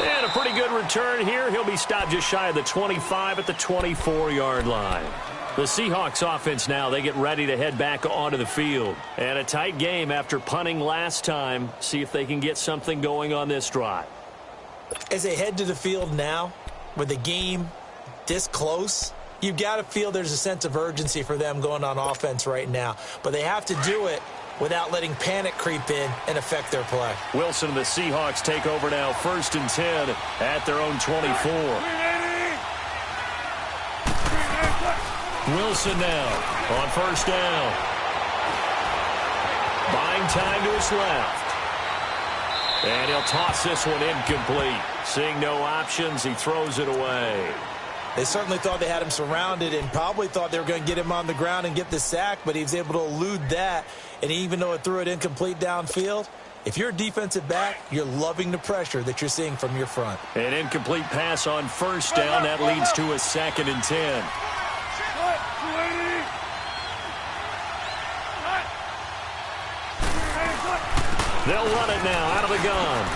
And a pretty good return here. He'll be stopped just shy of the 25 at the 24-yard line. The Seahawks offense now, they get ready to head back onto the field. And a tight game after punting last time. See if they can get something going on this drive. As they head to the field now, with the game this close, you've got to feel there's a sense of urgency for them going on offense right now. But they have to do it without letting panic creep in and affect their play. Wilson and the Seahawks take over now, 1st and 10 at their own 24. Wilson now on first down. Buying time to his left. And he'll toss this one incomplete. Seeing no options, he throws it away. They certainly thought they had him surrounded and probably thought they were going to get him on the ground and get the sack, but he was able to elude that. And even though it threw it incomplete downfield, if you're a defensive back, you're loving the pressure that you're seeing from your front. An incomplete pass on first down. That leads to a 2nd and 10. They'll run it now out of the gun.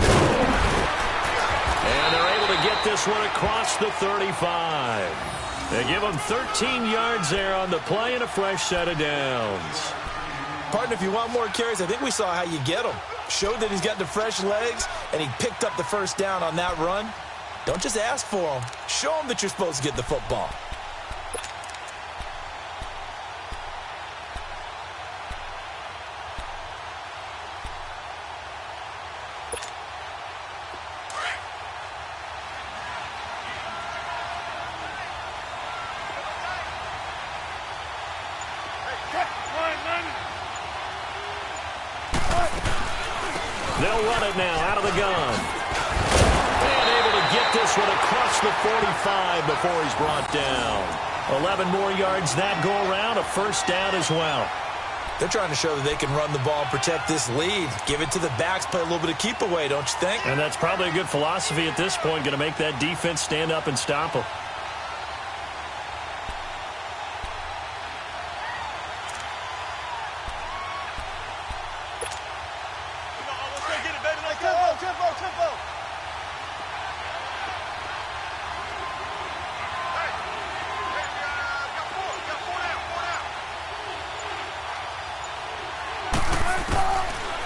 And they're able to get this one across the 35. They give him 13 yards there on the play and a fresh set of downs. Partner, if you want more carries, I think we saw how you get them. Showed that he's got the fresh legs, and he picked up the first down on that run. Don't just ask for them. Show them that you're supposed to get the football. They'll run it now out of the gun. And able to get this one across the 45 before he's brought down. 11 more yards that go around, a first down as well. They're trying to show that they can run the ball and protect this lead. Give it to the backs, play a little bit of keep away, don't you think? And that's probably a good philosophy at this point, going to make that defense stand up and stop them.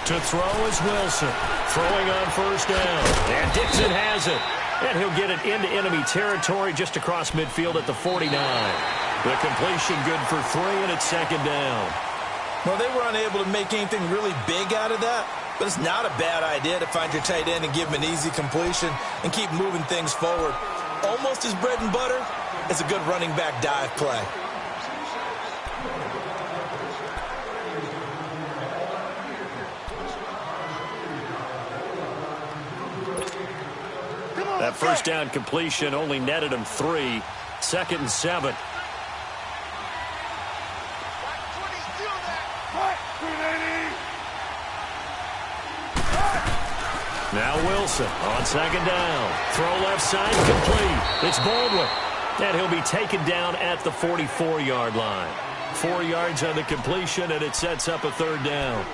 To throw is Wilson. Throwing on first down. And Dixon has it. And he'll get it into enemy territory just across midfield at the 49. The completion good for 3, and it's second down. Well, they were unable to make anything really big out of that, but it's not a bad idea to find your tight end and give him an easy completion and keep moving things forward. Almost as bread and butter as a good running back dive play. That first down completion only netted him 3. Second and 7. Now Wilson on second down. Throw left side, complete. It's Baldwin. And he'll be taken down at the 44-yard line. 4 yards on the completion, and it sets up a third down.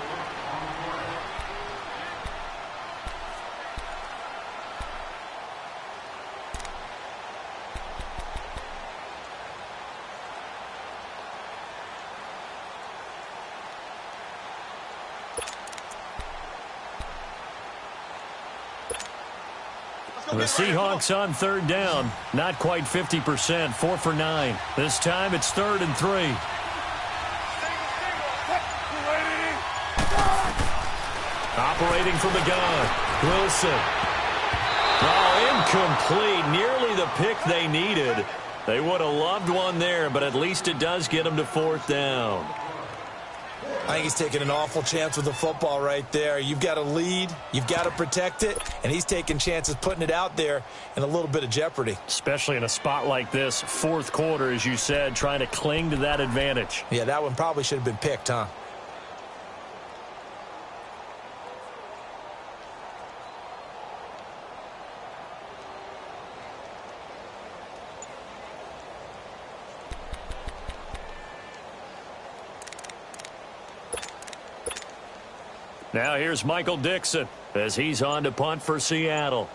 The Seahawks on third down. Not quite 50%. 4 for 9. This time it's 3rd and 3. Operating from the gun. Wilson. Oh, incomplete. Nearly the pick they needed. They would have loved one there, but at least it does get them to 4th down. I think he's taking an awful chance with the football right there. You've got to lead, you've got to protect it, and he's taking chances putting it out there in a little bit of jeopardy. Especially in a spot like this, 4th quarter, as you said, trying to cling to that advantage. Yeah, that one probably should have been picked, huh? Now here's Michael Dixon as he's on to punt for Seattle.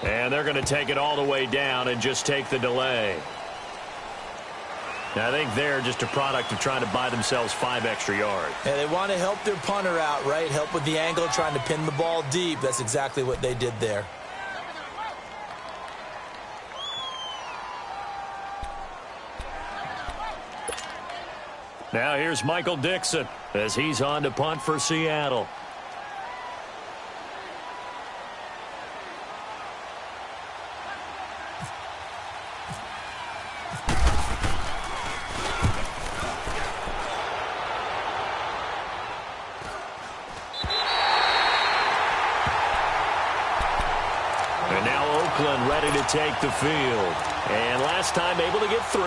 And they're going to take it all the way down and just take the delay. Now, I think they're just a product of trying to buy themselves 5 extra yards. Yeah, they want to help their punter out, right? Help with the angle, trying to pin the ball deep. That's exactly what they did there. Now here's Michael Dixon as he's on to punt for Seattle. And now Oakland ready to take the field. And last time able to get 3.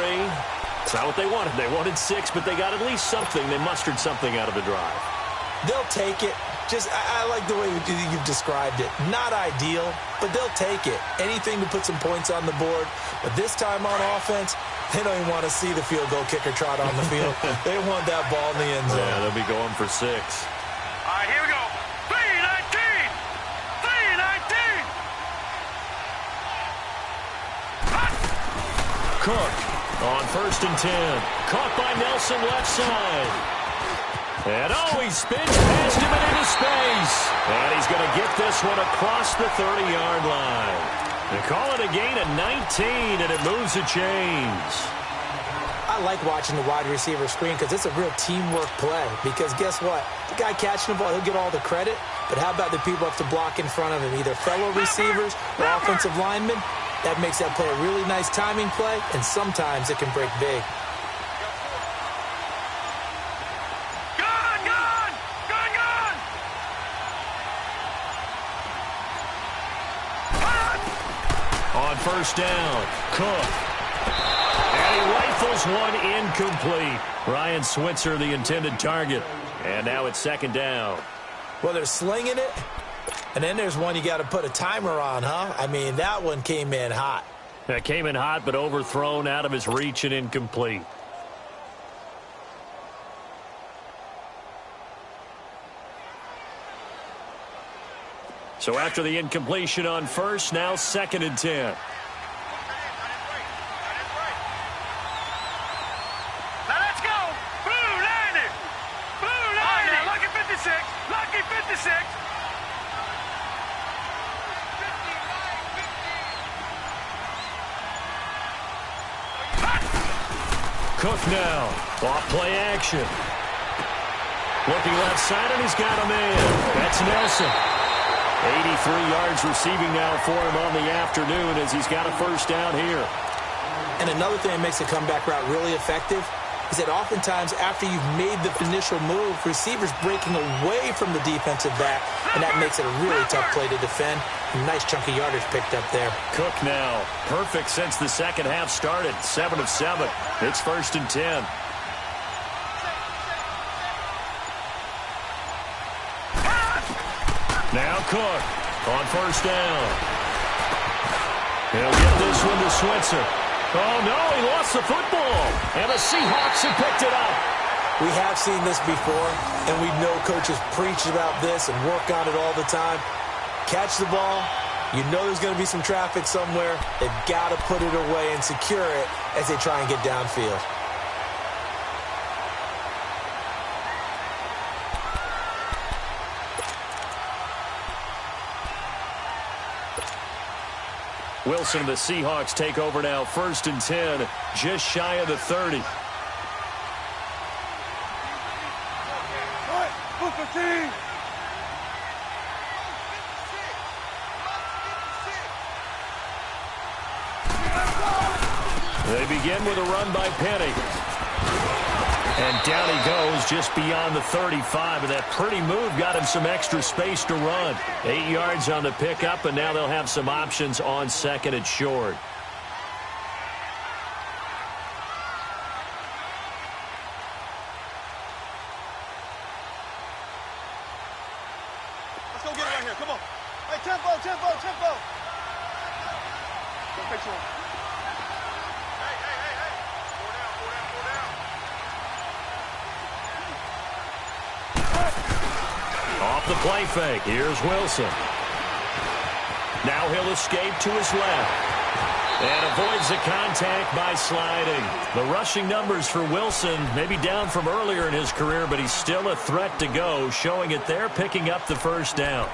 It's not what they wanted. They wanted 6, but they got at least something. They mustered something out of the drive. They'll take it. I like the way you've described it. Not ideal, but they'll take it. Anything to put some points on the board. But this time on offense, they don't even want to see the field goal kicker trot on the field. They want that ball in the end zone. Yeah, they'll be going for 6. All right, here we go. 3-19. 3-19. Cook on 1st and 10. Caught by Nelson left side. And he spins past him and into space. And he's going to get this one across the 30-yard line. They call it a gain of 19, and it moves the chains. I like watching the wide receiver screen because it's a real teamwork play. Because guess what? The guy catching the ball, he'll get all the credit. But how about the people have to block in front of him, either fellow receivers or offensive linemen? That makes that play a really nice timing play, and sometimes it can break big. On 1st down, Cook. And he rifles one incomplete. Ryan Switzer, the intended target. And now it's 2nd down. Well, they're slinging it. And then there's one you got to put a timer on, huh? I mean, that one came in hot. That came in hot, but overthrown out of his reach and incomplete. So after the incompletion on 1st, now 2nd and 10. Cook now. Off play action. Looking left side, and he's got a man. That's Nelson. 83 yards receiving now for him on the afternoon as he's got a first down here. And another thing that makes the comeback route really effective is that oftentimes after you've made the initial move, receivers breaking away from the defensive back, and that makes it a really tough play to defend. A nice chunk of yardage picked up there. Cook now. Perfect since the second half started. 7 of 7. It's 1st and 10. Now Cook on first down. He'll get this one to Switzer. Oh, no, he lost the football. And the Seahawks have picked it up. We have seen this before, and we know coaches preach about this and work on it all the time. Catch the ball. You know there's going to be some traffic somewhere. They've got to put it away and secure it as they try and get downfield. Wilson and the Seahawks take over now, 1st and 10, just shy of the 30. They begin with a run by Penny. And down he goes just beyond the 35, and that pretty move got him some extra space to run. 8 yards on the pickup, and now they'll have some options on second and short. Let's go get it right here. Come on. Hey, tempo, tempo, tempo. Go pitch one. Off the play fake. Here's Wilson. Now he'll escape to his left. And avoids the contact by sliding. The rushing numbers for Wilson may be down from earlier in his career, but he's still a threat to go, showing it there, picking up the first down.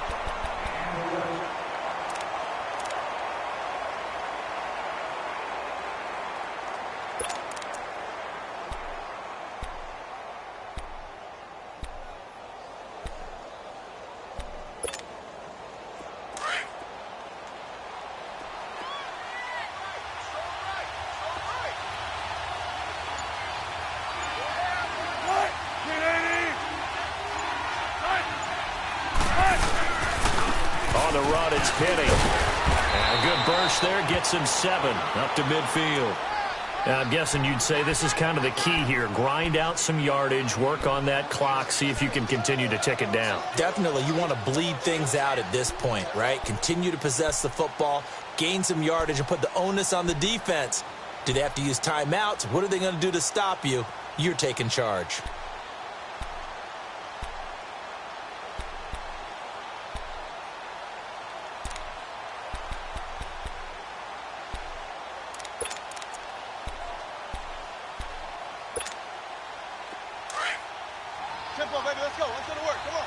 On the run, it's Penny. And a good burst there gets him 7 up to midfield. Now, I'm guessing you'd say this is kind of the key here. Grind out some yardage, work on that clock, see if you can continue to tick it down. Definitely, you want to bleed things out at this point, right? Continue to possess the football, gain some yardage, and put the onus on the defense. Do they have to use timeouts? What are they going to do to stop you? You're taking charge. Tempo, baby, let's go. Let's go to work. Come on.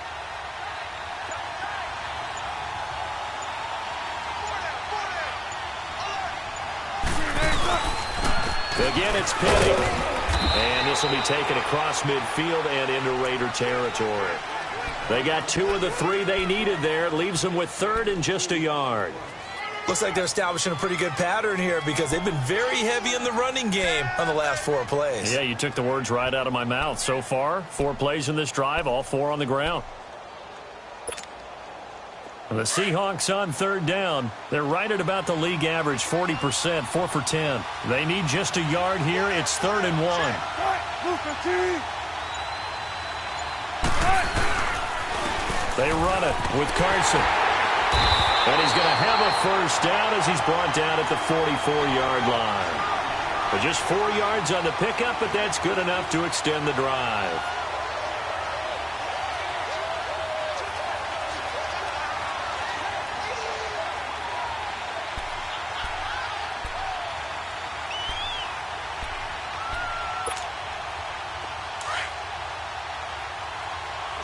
Again, it's Penny. And this will be taken across midfield and into Raider territory. They got 2 of the 3 they needed there. It leaves them with 3rd and just a yard. Looks like they're establishing a pretty good pattern here because they've been very heavy in the running game on the last 4 plays. Yeah, you took the words right out of my mouth. So far, 4 plays in this drive, all 4 on the ground. The Seahawks on 3rd down. They're right at about the league average, 40%, 4 for 10. They need just a yard here. It's 3rd and 1. They run it with Carson. And he's going to have a first down as he's brought down at the 44-yard line. But just 4 yards on the pickup, but that's good enough to extend the drive.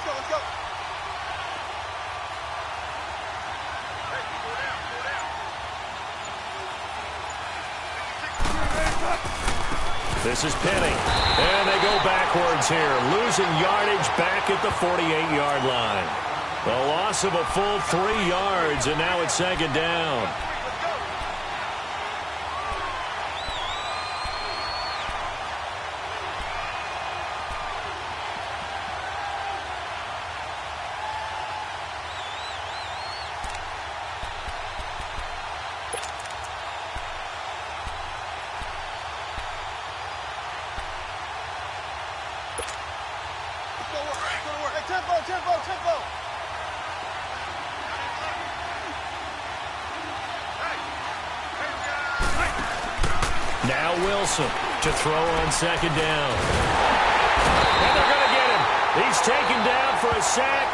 Let's go. This is Penny. And they go backwards here, losing yardage back at the 48-yard line. The loss of a full 3 yards, and now it's second down. Now Wilson to throw on second down. And they're going to get him. He's taken down for a sack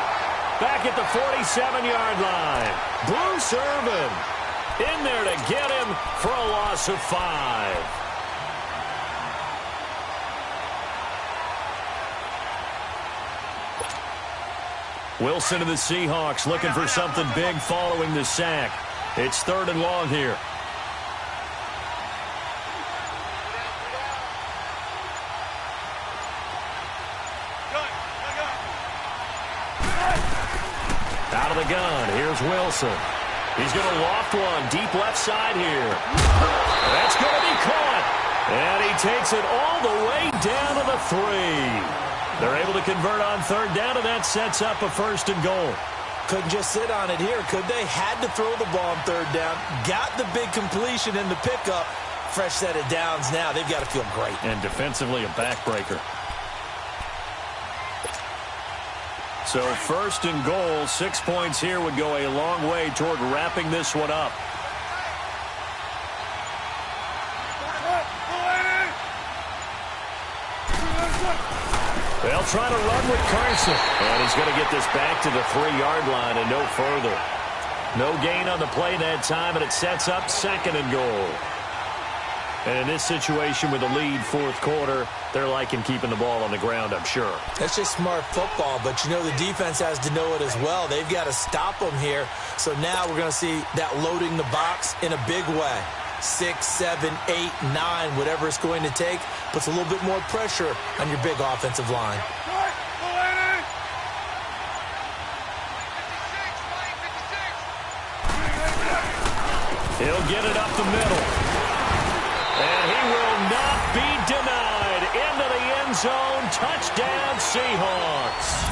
back at the 47-yard line. Bruce Irvin in there to get him for a loss of 5. Wilson and the Seahawks looking for something big following the sack. It's 3rd and long here. Out of the gun, here's Wilson. He's going to loft one deep left side here. That's going to be caught. And he takes it all the way down to the 3. They're able to convert on 3rd down, and that sets up a 1st and goal. Couldn't just sit on it here, could they? Had to throw the ball on 3rd down. Got the big completion in the pickup. Fresh set of downs now. They've got to feel great. And defensively, a backbreaker. So 1st and goal, 6 points here would go a long way toward wrapping this one up. They'll try to run with Carson. And he's going to get this back to the 3-yard line and no further. No gain on the play that time, and it sets up 2nd and goal. And in this situation with the lead 4th quarter, they're liking keeping the ball on the ground, I'm sure. That's just smart football, but you know the defense has to know it as well. They've got to stop them here. So now we're going to see that loading the box in a big way. 6, 7, 8, 9, whatever it's going to take, puts a little bit more pressure on your big offensive line. He'll get it up the middle. And he will not be denied. Into the end zone. Touchdown, Seahawks.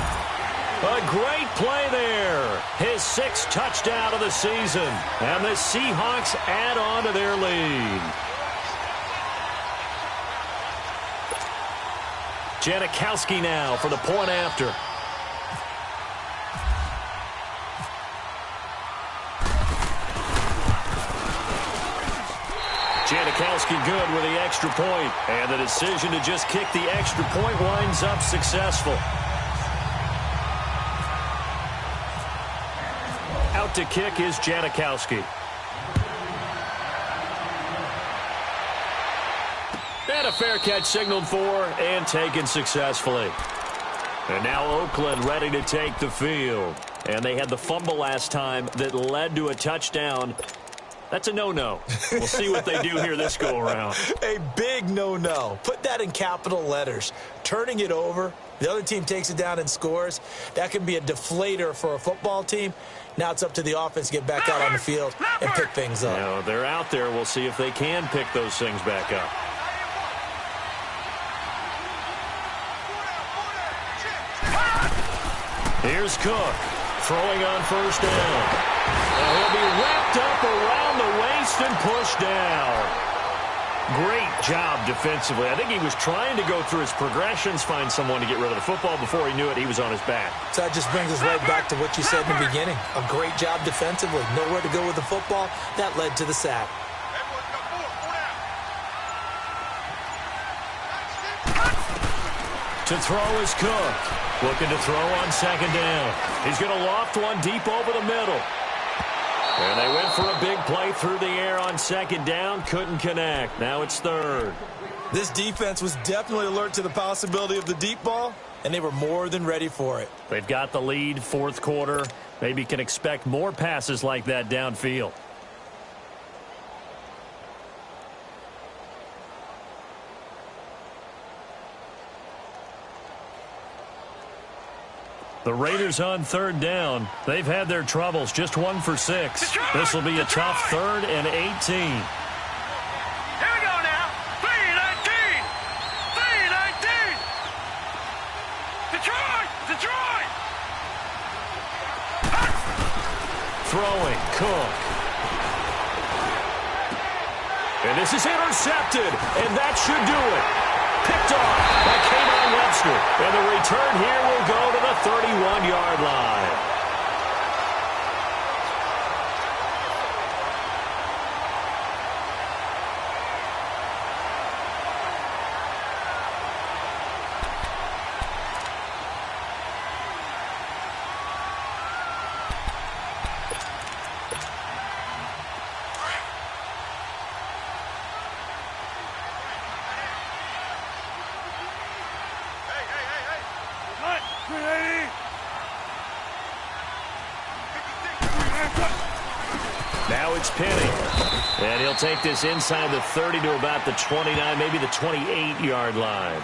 A great play there. His 6th touchdown of the season. And the Seahawks add on to their lead. Janikowski now for the point after. Janikowski good with the extra point. And the decision to just kick the extra point winds up successful. Out to kick is Janikowski. And a fair catch signaled for and taken successfully. And now Oakland ready to take the field. And they had the fumble last time that led to a touchdown. That's a no-no. We'll see what they do here this go-around. A big no-no. Put that in capital letters. Turning it over, the other team takes it down and scores. That can be a deflator for a football team. Now it's up to the offense to get back out on the field and pick things up. Now they're out there. We'll see if they can pick those things back up. Here's Cook throwing on 1st down. And he'll be wrapped up around the waist and pushed down. Great job defensively. I think he was trying to go through his progressions, find someone to get rid of the football. Before he knew it, he was on his back. So that just brings us right back to what you said in the beginning. A great job defensively. Nowhere to go with the football. That led to the sack. To throw is Cook. Looking to throw on 2nd down. He's going to loft one deep over the middle. And they went for a big play through the air on 2nd down. Couldn't connect. Now it's 3rd. This defense was definitely alert to the possibility of the deep ball, and they were more than ready for it. They've got the lead 4th quarter. Maybe can expect more passes like that downfield. The Raiders on third down. They've had their troubles, just 1 for 6. This will be a tough 3rd and 18. Here we go now. 3-19. 3-19. Detroit. Detroit. Throwing, Cook. And this is intercepted, and that should do it. Picked off by Kayvon Webster. And the return here will go to the 31-yard line. Now it's Penny. And he'll take this inside the 30 to about the 29, maybe the 28-yard line.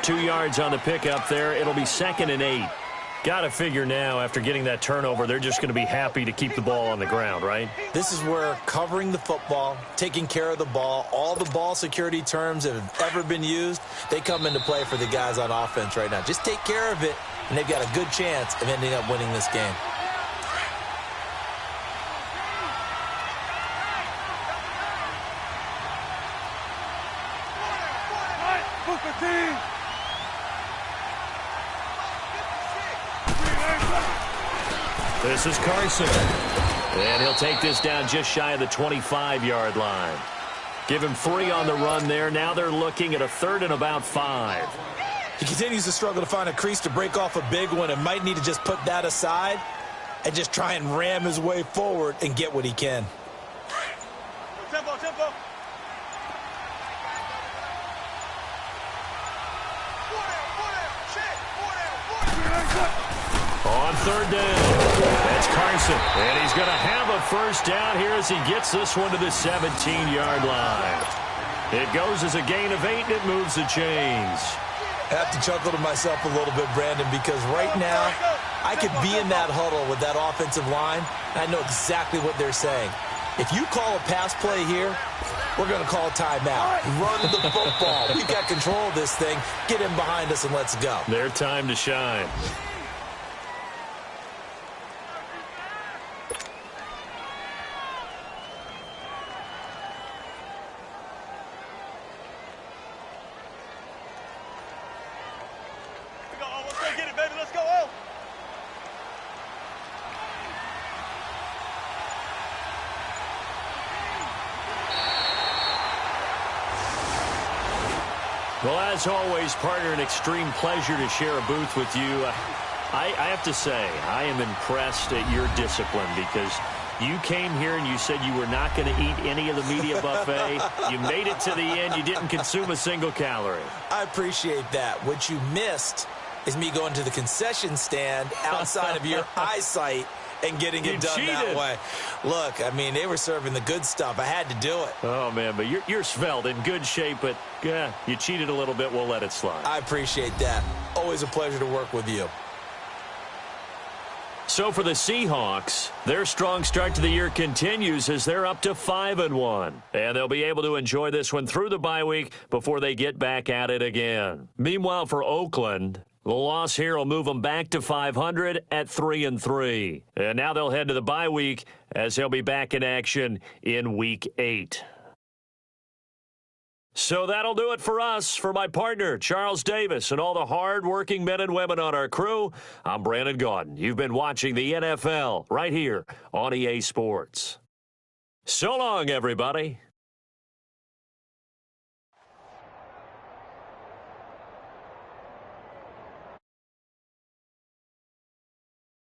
2 yards on the pickup there. It'll be 2nd and 8. Got to figure now, after getting that turnover, they're just going to be happy to keep the ball on the ground, right? This is where covering the football, taking care of the ball, all the ball security terms that have ever been used, they come into play for the guys on offense right now. Just take care of it, and they've got a good chance of ending up winning this game. This is Carson. And he'll take this down just shy of the 25-yard line. Give him 3 on the run there. Now they're looking at a 3rd and about 5. He continues to struggle to find a crease to break off a big one and might need to just put that aside and just try and ram his way forward and get what he can. Tempo, tempo. On 3rd down, that's Carson. And he's going to have a 1st down here as he gets this one to the 17-yard line. It goes as a gain of 8, and it moves the chains. I have to chuckle to myself a little bit, Brandon, because right now I could be in that huddle with that offensive line, and I know exactly what they're saying. If you call a pass play here, we're going to call a timeout. Run the football. We've got control of this thing. Get him behind us and let's go. Their time to shine. Well, as always, partner, an extreme pleasure to share a booth with you. I have to say, I am impressed at your discipline because you came here and you said you were not going to eat any of the media buffet. You made it to the end. You didn't consume a single calorie. I appreciate that. What you missed is me going to the concession stand outside of your eyesight and getting it done that way. Look, I mean, they were serving the good stuff. I had to do it. Oh, man, but you're svelte, in good shape, but yeah, you cheated a little bit. We'll let it slide. I appreciate that. Always a pleasure to work with you. So for the Seahawks, their strong start to the year continues as they're up to 5-1. And they'll be able to enjoy this one through the bye week before they get back at it again. Meanwhile, for Oakland, the loss here will move them back to 500 at 3-3. And now they'll head to the bye week as they'll be back in action in Week 8. So that'll do it for us. For my partner, Charles Davis, and all the hard-working men and women on our crew, I'm Brandon Gaudin. You've been watching the NFL right here on EA Sports. So long, everybody.